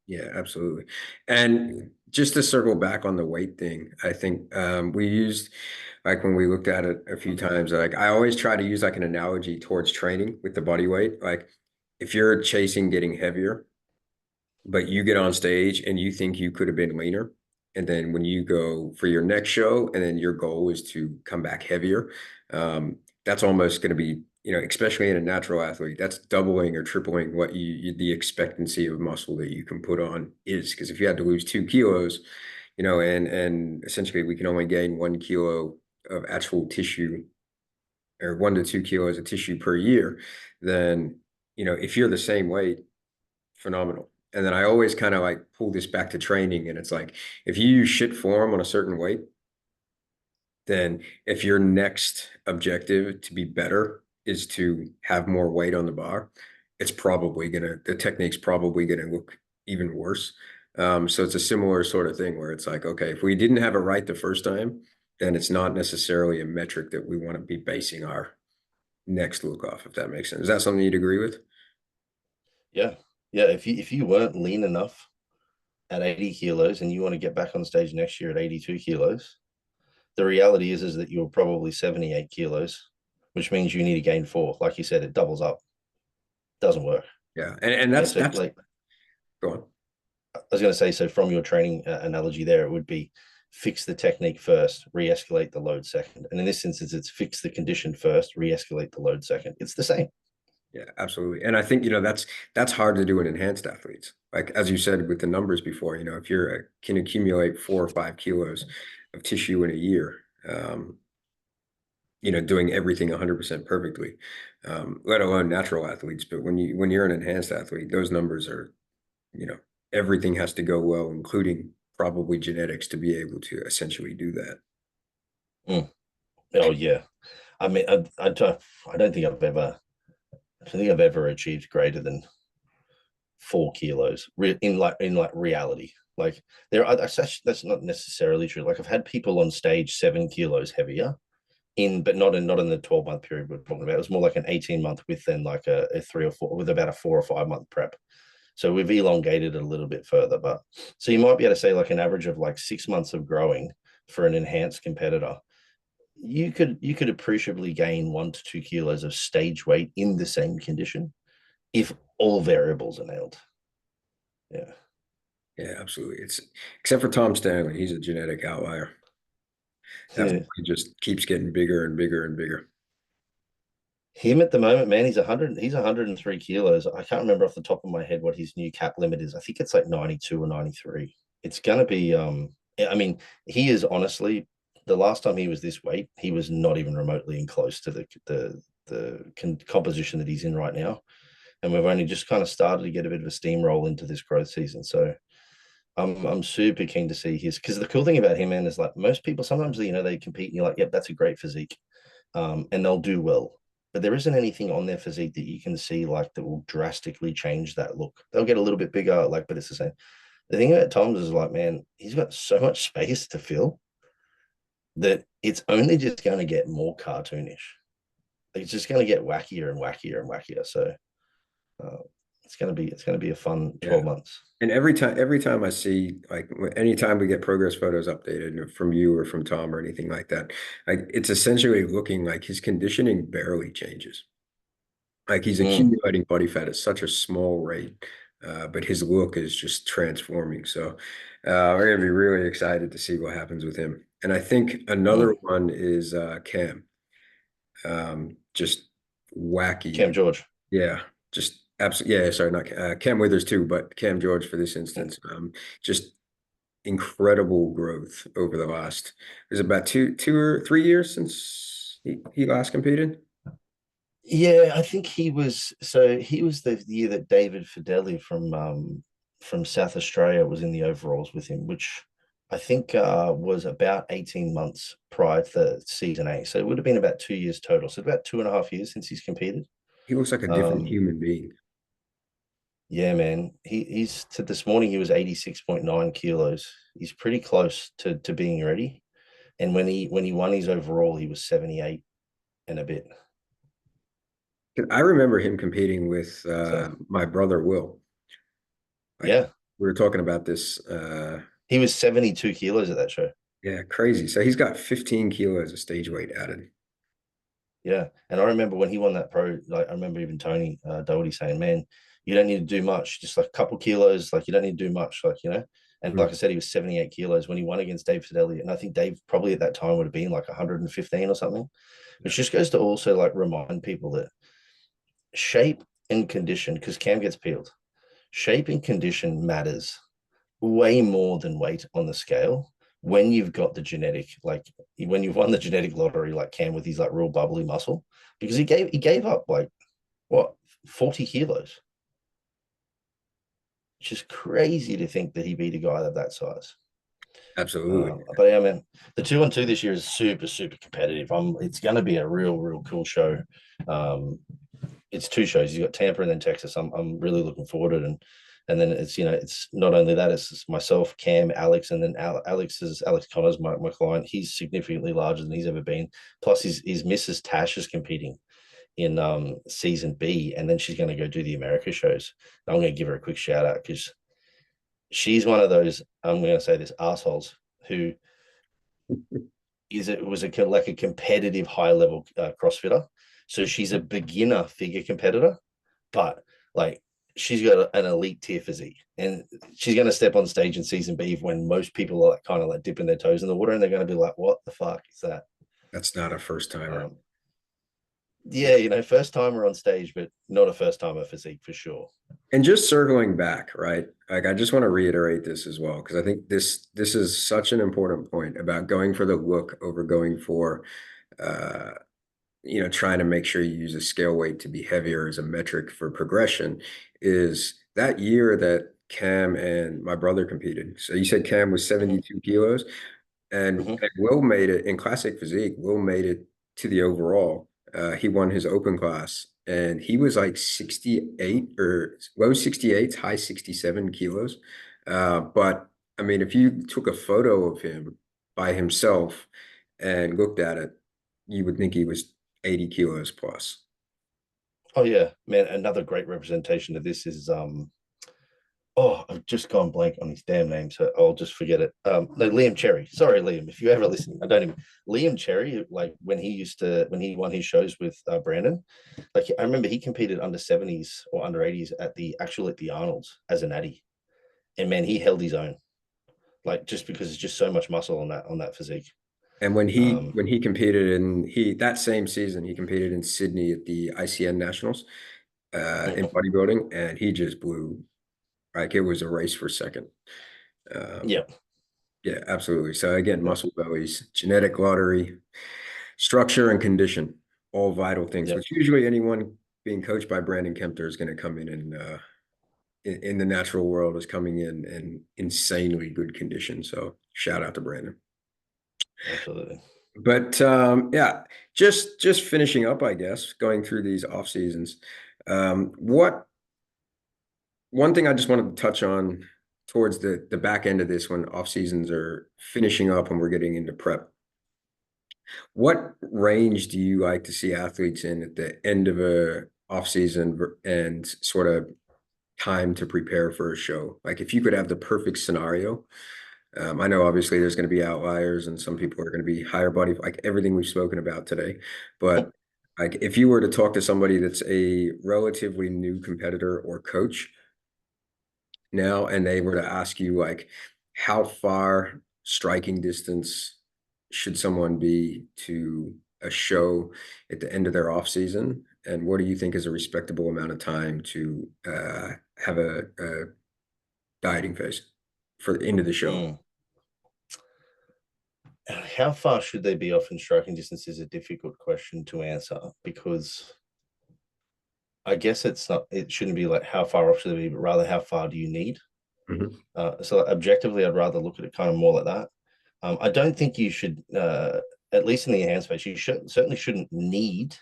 Yeah, absolutely. And just to circle back on the weight thing, I think we used like when we looked at it a few times, like I always try to use like an analogy towards training with the body weight. Like if you're chasing getting heavier, but you get on stage and you think you could have been leaner. And then when you go for your next show, and then your goal is to come back heavier, that's almost going to be, especially in a natural athlete, that's doubling or tripling what the expectancy of muscle that you can put on is. Because if you had to lose 2 kilos, and essentially we can only gain 1 kilo of actual tissue or 1 to 2 kilos of tissue per year, then, if you're the same weight, phenomenal. And then I always kind of like pull this back to training. And it's like, if you use shit form on a certain weight, then if your next objective to be better is to have more weight on the bar, the technique's probably gonna look even worse. So it's a similar sort of thing where it's like, okay, if we didn't have it right the first time, then it's not necessarily a metric that we want to be basing our next look off, if that makes sense. Is that something you'd agree with? Yeah. Yeah. If you weren't lean enough at 80 kilos and you want to get back on stage next year at 82 kilos, the reality is that you're probably 78 kilos, which means you need to gain 4. Like you said, it doubles up. Doesn't work. Yeah. And Yeah. that's So that's like go on. I was going to say, so from your training analogy there, it would be fix the technique first, re-escalate the load second. And in this instance, it's fix the condition first, re-escalate the load second. It's the same. Yeah, absolutely. And I think, that's hard to do in enhanced athletes. Like as you said with the numbers before, if you're can accumulate 4 or 5 kilos of tissue in a year, doing everything 100% perfectly, let alone natural athletes. But when you're an enhanced athlete, those numbers are, you know, everything has to go well, including probably genetics to be able to essentially do that. Mm. Oh yeah. I mean, I don't think I've ever, I don't think I've ever achieved greater than 4 kilos in like reality. Like that's not necessarily true. Like I've had people on stage 7 kilos heavier but not in the 12-month period we're talking about. It was more like an 18-month with then like a 3 or 4 with about a 4 or 5 month prep. So we've elongated it a little bit further. But so you might be able to say like an average of like 6 months of growing for an enhanced competitor. You could appreciably gain 1 to 2 kilos of stage weight in the same condition if all variables are nailed. Yeah. Yeah, absolutely. It's except for Tom Stanley, he's a genetic outlier. That Yeah. he just keeps getting bigger and bigger and bigger. Him at the moment, man, he's 103 kilos. I can't remember off the top of my head what his new cap limit is. I think it's like 92 or 93. It's gonna be I mean, he is honestly the last time he was this weight, he was not even remotely in close to the composition that he's in right now. And we've only just kind of started to get a bit of a steamroll into this growth season. So I'm super keen to see his because the cool thing about him, man, is like most people sometimes they compete and you're like, yep, that's a great physique. And they'll do well. But there isn't anything on their physique that you can see like that will drastically change that look. They'll get a little bit bigger, like, but it's the same. The thing about Tom's is like, man, he's got so much space to fill that it's only just going to get more cartoonish. It's just going to get wackier and wackier and wackier. So uh, it's going to be a fun Yeah. 12 months. And every time I see, like, anytime we get progress photos updated from you or from Tom or anything like that, like it's essentially looking like his conditioning barely changes. Like he's Mm, accumulating body fat at such a small rate, but his look is just transforming. So we're gonna be really excited to see what happens with him. And I think another mm. one is Cam. Just Cam wacky. George. Yeah, just absolutely. Yeah, sorry, not Cam Withers too, but Cam George for this Mm. instance. Just incredible growth over the last. It was about 2 or 3 years since he last competed. Yeah, I think he was the year that David Fideli from South Australia was in the overalls with him, which I think was about 18 months prior to season A. So it would have been about 2 years total. So about 2.5 years since he's competed. He looks like a different Um, human being. yeah, man. He's to this morning he was 86.9 kilos. He's pretty close to being ready. And when he won his overall, he was 78. and a bit. I remember him competing with So my brother Will. Like yeah, we were talking about this. he was 72 kilos at that show. Yeah, crazy. So he's got 15 kilos of stage weight added. Yeah, and I remember when he won that pro, like I remember even Tony Doherty saying, "Man, you don't need to do much, just like a couple kilos. Like you don't need to do much, like you know." And like I Mm. said, he was 78 kilos when he won against Dave Fidelli, and I think Dave probably at that time would have been like 115 or something, Yeah, which just goes to also like remind people that shape and condition, because Cam gets peeled, shape and condition matters way more than weight on the scale when you've got the genetic, like when you've won the genetic lottery, like Cam with his like real bubbly muscle, because he gave up like what 40 kilos, which is crazy to think that he beat a guy of that size. absolutely. But yeah, man, the 2-on-2 this year is super, super competitive. It's going to be a real, real cool show. Um, it's two shows. You got Tampa and then Texas. I'm really looking forward to it, and then it's it's not only that, it's myself, Cam, Alex, and then Alex Connors, my client. He's significantly larger than he's ever been. Plus, his missus Tash is competing in season B, and then she's going to go do the America shows. I'm going to give her a quick shout out because she's one of those, I'm going to say this, assholes who was like a competitive high level CrossFitter. So she's a beginner figure competitor, but like she's got an elite tier physique, and she's going to step on stage in season B when most people are like kind of like dipping their toes in the water, and they're going to be like, "What the fuck is that?" That's not a first timer. Um, yeah, first timer on stage, but not a first timer physique for sure. And just circling back, right? Like I just want to reiterate this as well, because I think this is such an important point about going for the look over going for uh trying to make sure you use a scale weight to be heavier as a metric for progression is that year that Cam and my brother competed. So you said Cam was Mm-hmm. 72 kilos. And Will made it in classic physique. Will made it to the overall. He won his open class, and he was like 68 or low 68s, high 67 kilos. But I mean, if you took a photo of him by himself and looked at it, you would think he was 80 kilos plus. Oh yeah, man. Another great representation of this is oh, I've just gone blank on his damn name, so I'll just forget it. No, Liam Cherry. Sorry, Liam, if you ever listening, I don't even. Liam Cherry, like when he won his shows with Brandon, like I remember he competed under 70s or under 80s at the Arnold's as an addy, and man, he held his own. Like just because it's just so much muscle on that physique. And when he Um, when he competed in he that same season, he competed in Sydney at the ICN Nationals in mhm. bodybuilding, and he just blew. Like it was a race for second. Um, Yeah, yeah, absolutely. So again, yeah, muscle bellies, genetic lottery, structure and condition, all vital things, yeah. which usually anyone being coached by Brandon Kempter is going to come in and in the natural world is coming in insanely good condition. So shout out to Brandon. Absolutely. But yeah, just finishing up, I guess, going through these off seasons. What one thing I just wanted to touch on towards the back end of this when off seasons are finishing up and we're getting into prep. What range do you like to see athletes in at the end of a off season and sort of time to prepare for a show? Like if you could have the perfect scenario, I know obviously there's going to be outliers and some people are going to be higher body, like everything we've spoken about today. But like if you were to talk to somebody that's a relatively new competitor or coach now, and they were to ask you like, how far striking distance should someone be to a show at the end of their off season? And what do you think is a respectable amount of time to have a dieting phase for the end of the show? Mm. How far should they be off in striking distance is a difficult question to answer because I guess it shouldn't be like how far off should they be, but rather how far do you need? Mhm. So objectively, I'd rather look at it kind of more like that. I don't think you should, at least in the enhanced phase, certainly shouldn't need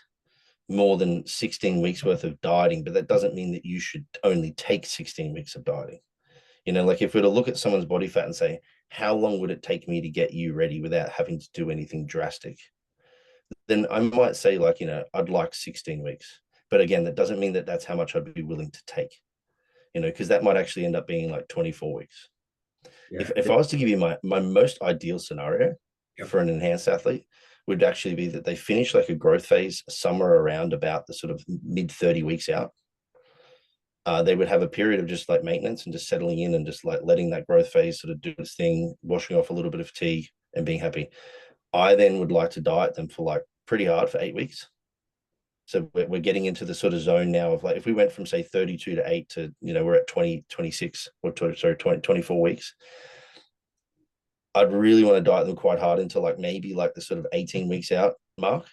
more than 16 weeks worth of dieting, but that doesn't mean that you should only take 16 weeks of dieting. Like if we were to look at someone's body fat and say, how long would it take me to get you ready without having to do anything drastic? then I might say like, I'd like 16 weeks. But again, that doesn't mean that that's how much I'd be willing to take, because that might actually end up being like 24 weeks. Yeah. If I was to give you my most ideal scenario Yep. for an enhanced athlete, would actually be that they finish like a growth phase somewhere around about the sort of mid 30 weeks out. They would have a period of just like maintenance and just settling in and just like letting that growth phase sort of do its thing, washing off a little bit of fatigue and being happy. I then would like to diet them for like pretty hard for 8 weeks. So we're getting into the sort of zone now of like, if we went from say 32 to 8 to, we're at 20, 26 or sorry, 20, 24 weeks. I'd really want to diet them quite hard into like maybe like the sort of 18 weeks out mark.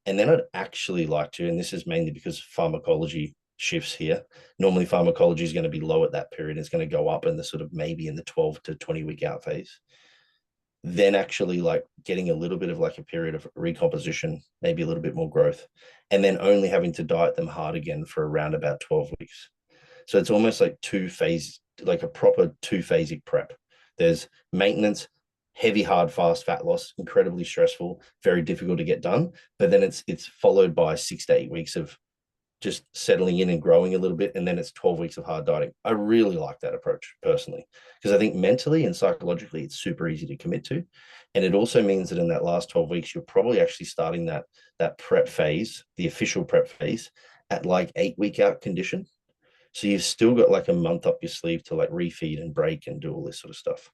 And then I'd actually like to, and this is mainly because pharmacology shifts here. Normally pharmacology is going to be low at that period. It's going to go up in the sort of maybe in the 12 to 20 week out phase. Then actually like getting a little bit of like a period of recomposition, maybe a little bit more growth, and then only having to diet them hard again for around about 12 weeks. So it's almost like like a proper two-phasic prep. There's maintenance, heavy, hard, fast fat loss, incredibly stressful, very difficult to get done. But then it's followed by 6 to 8 weeks of just settling in and growing a little bit, and then it's 12 weeks of hard dieting. I really like that approach personally, because I think mentally and psychologically it's super easy to commit to. And it also means that in that last 12 weeks, you're probably actually starting that prep phase, the official prep phase, at like 8 week out condition. So you've still got like a month up your sleeve to like refeed and break and do all this sort of stuff.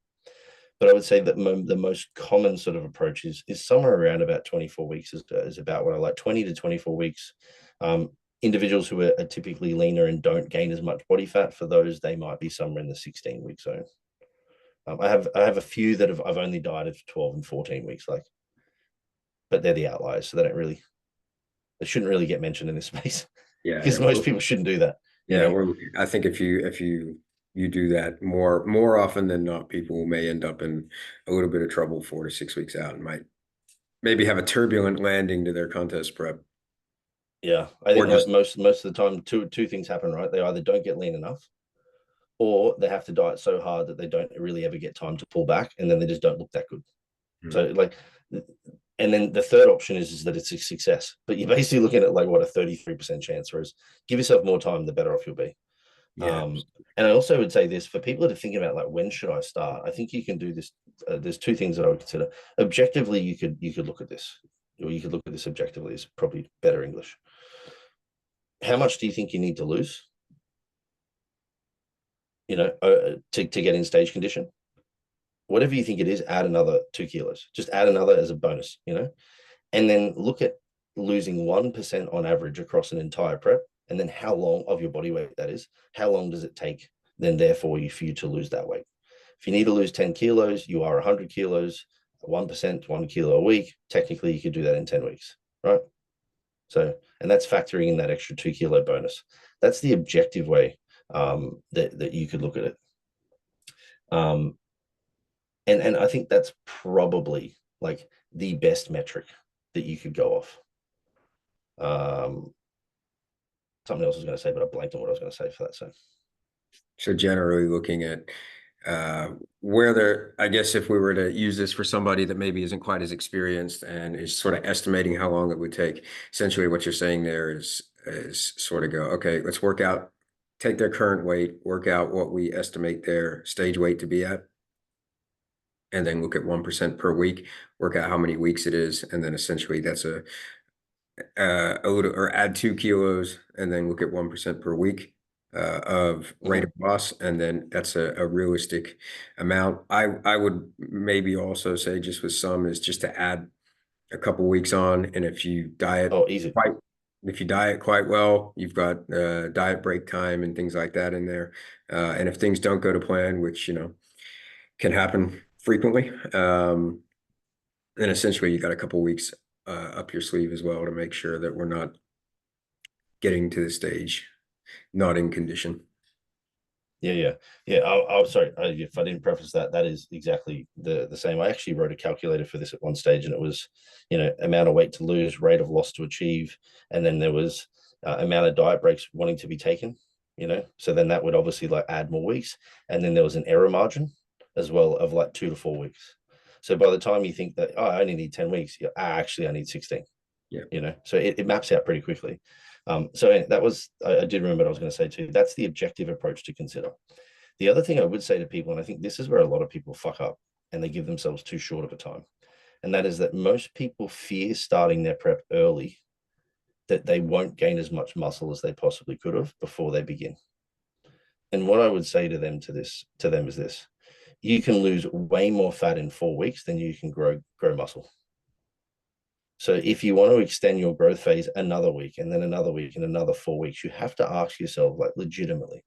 But I would say that the most common sort of approach is somewhere around about 24 weeks is about what I like. 20 to 24 weeks. Individuals who are typically leaner and don't gain as much body fat, for those, they might be somewhere in the 16-week zone. I have a few that I've only dieted for 12 and 14 weeks, like, but they're the outliers, so they shouldn't really get mentioned in this space Yeah. because most people shouldn't do that. Yeah, I think if you do that more often than not, people may end up in a little bit of trouble 4 to 6 weeks out and might maybe have a turbulent landing to their contest prep. Yeah, I Or think like just most of the time, two things happen, right? They either don't get lean enough, or they have to diet so hard that they don't really ever get time to pull back, and then they just don't look that good. Hmm. So like, and then the third option is that it's a success, but you're basically looking at like what a 33% chance. Whereas give yourself more time, the better off you'll be. Yeah. And I also would say this for people that are thinking about like when should I start. I think you can do this. There's two things that I would consider. Objectively, you could look at this, or you could look at this objectively. Is probably better English. How much do you think you need to lose? To get in stage condition. Whatever you think it is, add another 2 kilos. Just add another as a bonus. And then look at losing 1% on average across an entire prep, and then how long of your body weight that is. How long does it take then, therefore, for you to lose that weight? If you need to lose 10 kilos, you are 100 kilos, 1%, 1 kilo a week. Technically, you could do that in 10 weeks, right? So, and that's factoring in that extra 2 kilo bonus. That's the objective way that you could look at it. And I think that's probably like the best metric that you could go off. Something else I was going to say, but I blanked on what I was going to say for that. So generally looking at uh, where they're, I guess if we were to use this for somebody that maybe isn't quite as experienced and is sort of estimating how long it would take, essentially what you're saying there is sort of go, okay, let's work out, take their current weight, work out what we estimate their stage weight to be at, and then look at 1% per week, work out how many weeks it is, and then essentially that's a little, or add 2 kilos and then look at 1% per week of rate of loss, and then that's a realistic amount. I would maybe also say, just with some, is just to add a couple weeks on, and Oh, easy. quite if you diet quite well, you've got diet break time and things like that in there. And if things don't go to plan, which can happen frequently, then essentially you got a couple weeks up your sleeve as well to make sure that we're not getting to the stage not in condition. Yeah. I'm sorry if I didn't preface that. That is exactly the same. I actually wrote a calculator for this at one stage, and it was, amount of weight to lose, rate of loss to achieve, and then there was amount of diet breaks wanting to be taken. So then that would obviously like add more weeks, and then there was an error margin as well of like 2 to 4 weeks. So by the time you think that, oh, I only need 10 weeks, actually I need 16. Yeah. So it maps out pretty quickly. So that was, I did remember what I was going to say too. That's the objective approach to consider. The other thing I would say to people, and I think this is where a lot of people fuck up and they give themselves too short of a time, and that is that most people fear starting their prep early, that they won't gain as much muscle as they possibly could have before they begin. And what I would say to them is this: you can lose way more fat in 4 weeks than you can grow muscle. So if you want to extend your growth phase another week and then another week and another 4 weeks, you have to ask yourself, like, legitimately,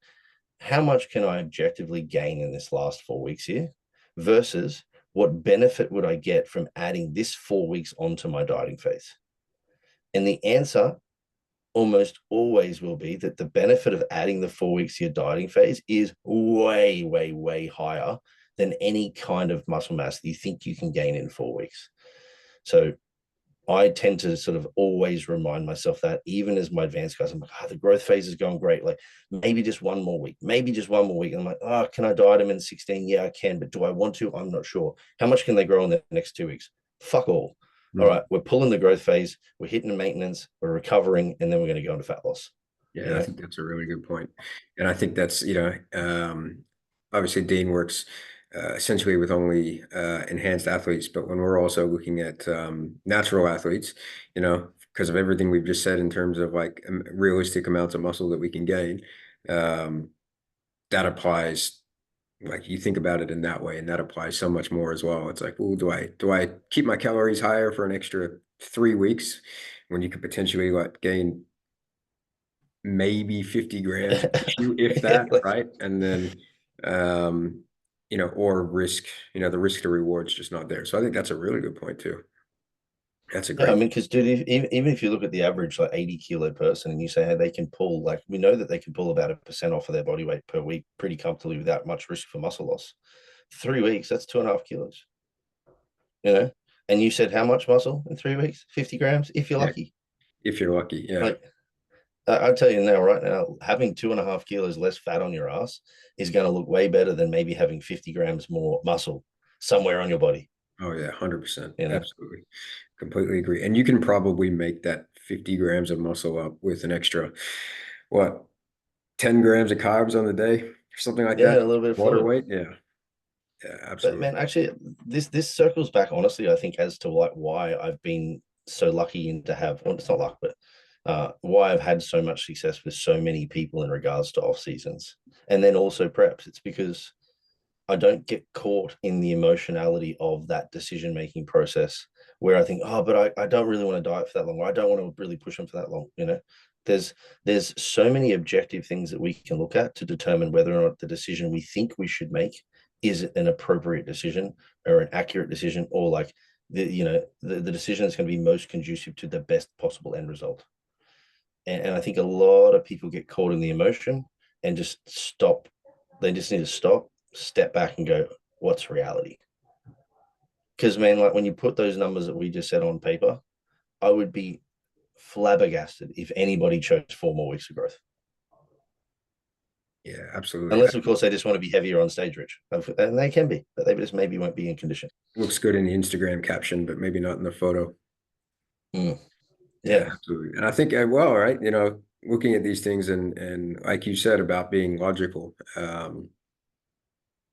how much can I objectively gain in this last 4 weeks here versus what benefit would I get from adding this 4 weeks onto my dieting phase? And the answer almost always will be that the benefit of adding the 4 weeks to your dieting phase is way, way, way higher than any kind of muscle mass that you think you can gain in 4 weeks. So I tend to sort of always remind myself that, even as my advanced guys, I'm like, the growth phase is going great. Like, maybe just one more week, maybe just one more week. And I'm like, can I diet them in 16? Yeah, I can. But do I want to? I'm not sure. How much can they grow in the next 2 weeks? Fuck all. All Mhm. right, we're pulling the growth phase, we're hitting the maintenance, we're recovering, and then we're going to go into fat loss. You Yeah, I know, think that's a really good point. And I think that's, obviously Dean works essentially with only enhanced athletes, but when we're also looking at natural athletes, because of everything we've just said in terms of like realistic amounts of muscle that we can gain, um, that applies, like you think about it in that way, and that applies so much more as well. It's like, well, do I keep my calories higher for an extra 3 weeks when you could potentially like gain maybe 50 grams issue, if yeah, that, like, right? And then, um, or risk, the risk to reward's just not there. So I think that's a really good point too. That's a yeah, I great, mean, because dude, even if you look at the average like 80 kilo person and you say, hey, they can pull, like, we know that they can pull about 1% off of their body weight per week pretty comfortably without much risk for muscle loss. 3 weeks, that's 2.5 kilos, you know? And you said how much muscle in 3 weeks? 50 grams, if you're yeah, lucky. if you're lucky. Yeah. Like, I'll tell you now, right now, having 2.5 kilos less fat on your ass is going to look way better than maybe having 50 grams more muscle somewhere on your body, Oh yeah, 100%. you know? Absolutely. Completely agree. And you can probably make that 50 grams of muscle up with an extra, what, 10 grams of carbs on the day or something like Yeah, that. a little bit of Water fluid. weight. Yeah. Yeah, But absolutely. man, actually, this circles back honestly, I think, as to like why I've been so lucky in to have, well, it's not luck, but why I've had so much success with so many people in regards to off seasons and then also preps. It's because I don't get caught in the emotionality of that decision making process where I think, but I don't really want to diet for that long, or I don't want to really push them for that long. There's there's so many objective things that we can look at to determine whether or not the decision we think we should make is an appropriate decision or an accurate decision, or like the decision that's going to be most conducive to the best possible end result. And I think a lot of people get caught in the emotion and just stop. They just need to stop, step back, and go, what's reality? Because, man, like when you put those numbers that we just said on paper, I would be flabbergasted if anybody chose 4 more weeks of growth. Yeah, absolutely. Unless, of course, they just want to be heavier on stage, Rich. And they can be, but they just maybe won't be in condition. Looks good in the Instagram caption, but maybe not in the photo. Mm, Yeah, yeah. absolutely. And I think, well, right, looking at these things and like you said about being logical,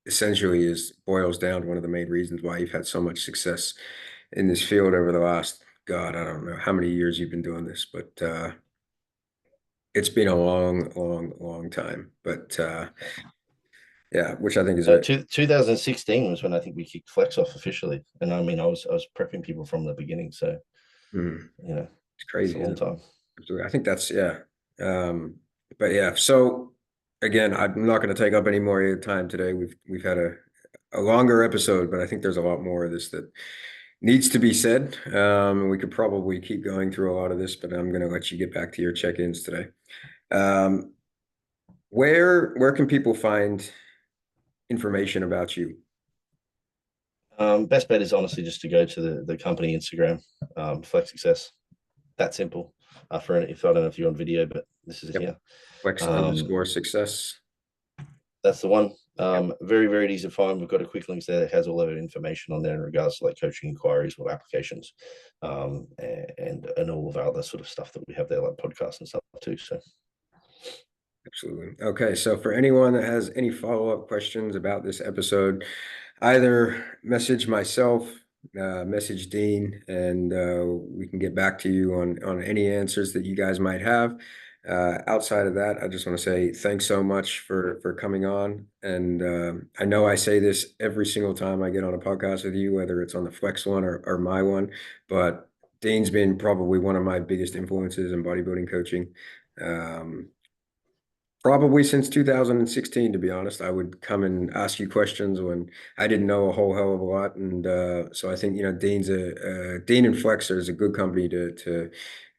essentially is boils down to one of the main reasons why you've had so much success in this field over the last, God, I don't know how many years you've been doing this, but it's been a long, long, long time. But yeah, which I think is 2016 was when I think we kicked Flex off officially. And I mean, I was prepping people from the beginning. So, mm, you know, it's it's a crazy, long isn't it? time. Absolutely. I think that's yeah. But yeah, so again, I'm not going to take up any more of your time today. We've had a longer episode, but I think there's a lot more of this that needs to be said. And we could probably keep going through a lot of this, but I'm going to let you get back to your check-ins today. Um, where can people find information about you? Best bet is honestly just to go to the company Instagram, Flex Success. That simple. If I don't know if you're on video, but this is Yep. here. Flex Um, underscore success. that's the one. Very, very easy to find. We've got a quick links there that has all of the information on there in regards to like coaching inquiries or applications, and all of our other sort of stuff that we have there, like podcasts and stuff too. So Absolutely. Okay, so for anyone that has any follow-up questions about this episode, either message myself, message Dean, and we can get back to you on any answers that you guys might have. Outside of that, I just want to say thanks so much for coming on. And I know I say this every single time I get on a podcast with you, whether it's on the Flex one or my one, but Dean's been probably one of my biggest influences in bodybuilding coaching. Probably since 2016, to be honest. I would come and ask you questions when I didn't know a whole hell of a lot. And so I think, Dean and Flexer is a good company to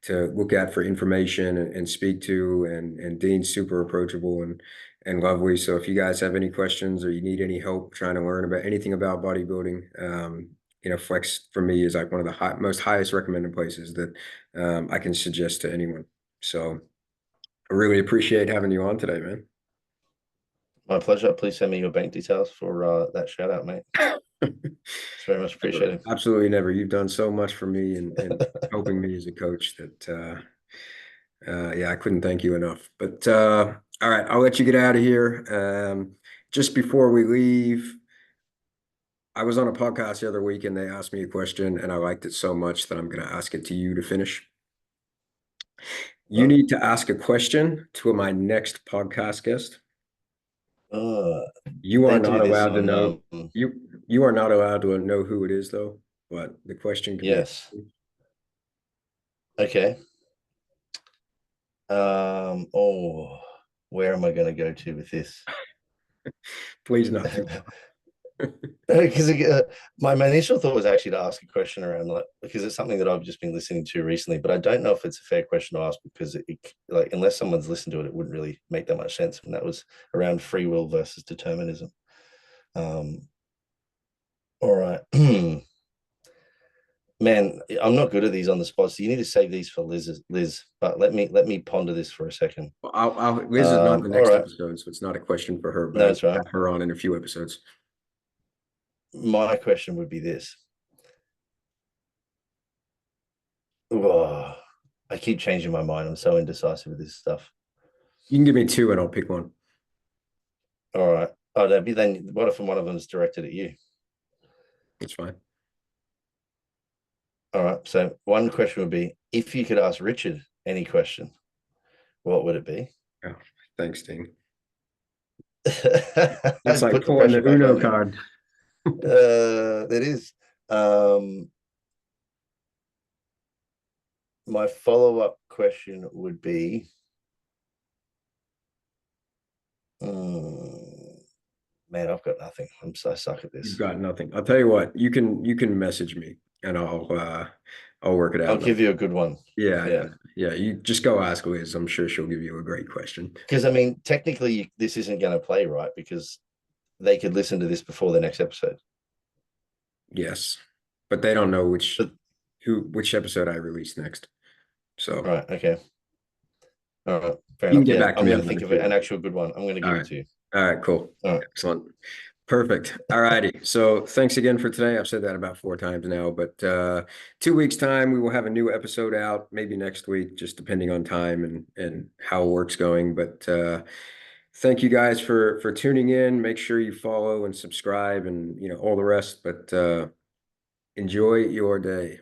look at for information and speak to. And Dean's super approachable and lovely. So if you guys have any questions or you need any help trying to learn about anything about bodybuilding, Flex for me is like one of the most highest recommended places that I can suggest to anyone. So I really appreciate having you on today, man. my pleasure. Please send me your bank details for that shout out, mate. It's very much appreciated. Absolutely never. You've done so much for me and helping me as a coach that yeah, I couldn't thank you enough. But all right, I'll let you get out of here. Just before we leave, I was on a podcast the other week and they asked me a question and I liked it so much that I'm going to ask it to you to finish. You need to ask a question to my next podcast guest. Uh, You are they not do this allowed to on know you are not allowed to know who it is though, but the question can be yes. Okay. Oh, where am I going to go to with this? please not too Because my initial thought was actually to ask a question around like because it's something that I've just been listening to recently, but I don't know if it's a fair question to ask because like unless someone's listened to it, it wouldn't really make that much sense. And that was around free will versus determinism. Um, all right, man, I'm not good at these on the spot, so you need to save these for Liz. But let me ponder this for a second. Liz is not the All next right, episode, so it's not a question for her, but no, I that's will right. have her on in a few episodes. My question would be this. Oh, I keep changing my mind. I'm so indecisive with this stuff. You can give me two and I'll pick one. All right. Oh, that'd be then. What if one of them is directed at you? It's fine. All right. So one question would be, if you could ask Richard any question, what would it be? Oh, thanks, Dean. That's like Put the pulling the pressure back Uno on me. card. That is. My follow-up question would be, mm, man, I've got nothing. I'm so suck at You've this. got nothing. I'll tell you what, you can message me and I'll work it I'll out. give you a good one. Yeah, Yeah. yeah. You just go ask Liz. I'm sure she'll give you a great question. Because I mean, technically, this isn't going to play right because they could listen to this before the next episode. Yes. But they don't know But which episode I release next. So right, okay. All right, fair you can enough. get Yeah, back to I'm me going to on that think if of you an want. actual good one. I'm going to All give it right. to you. All right, cool. All right. Excellent. Perfect. All righty. So thanks again for today. I've said that about 4 times now, but 2 weeks time, we will have a new episode out, maybe next week, just depending on time and how work's going. But thank you guys for tuning in. Make sure you follow and subscribe and all the rest, but enjoy your day.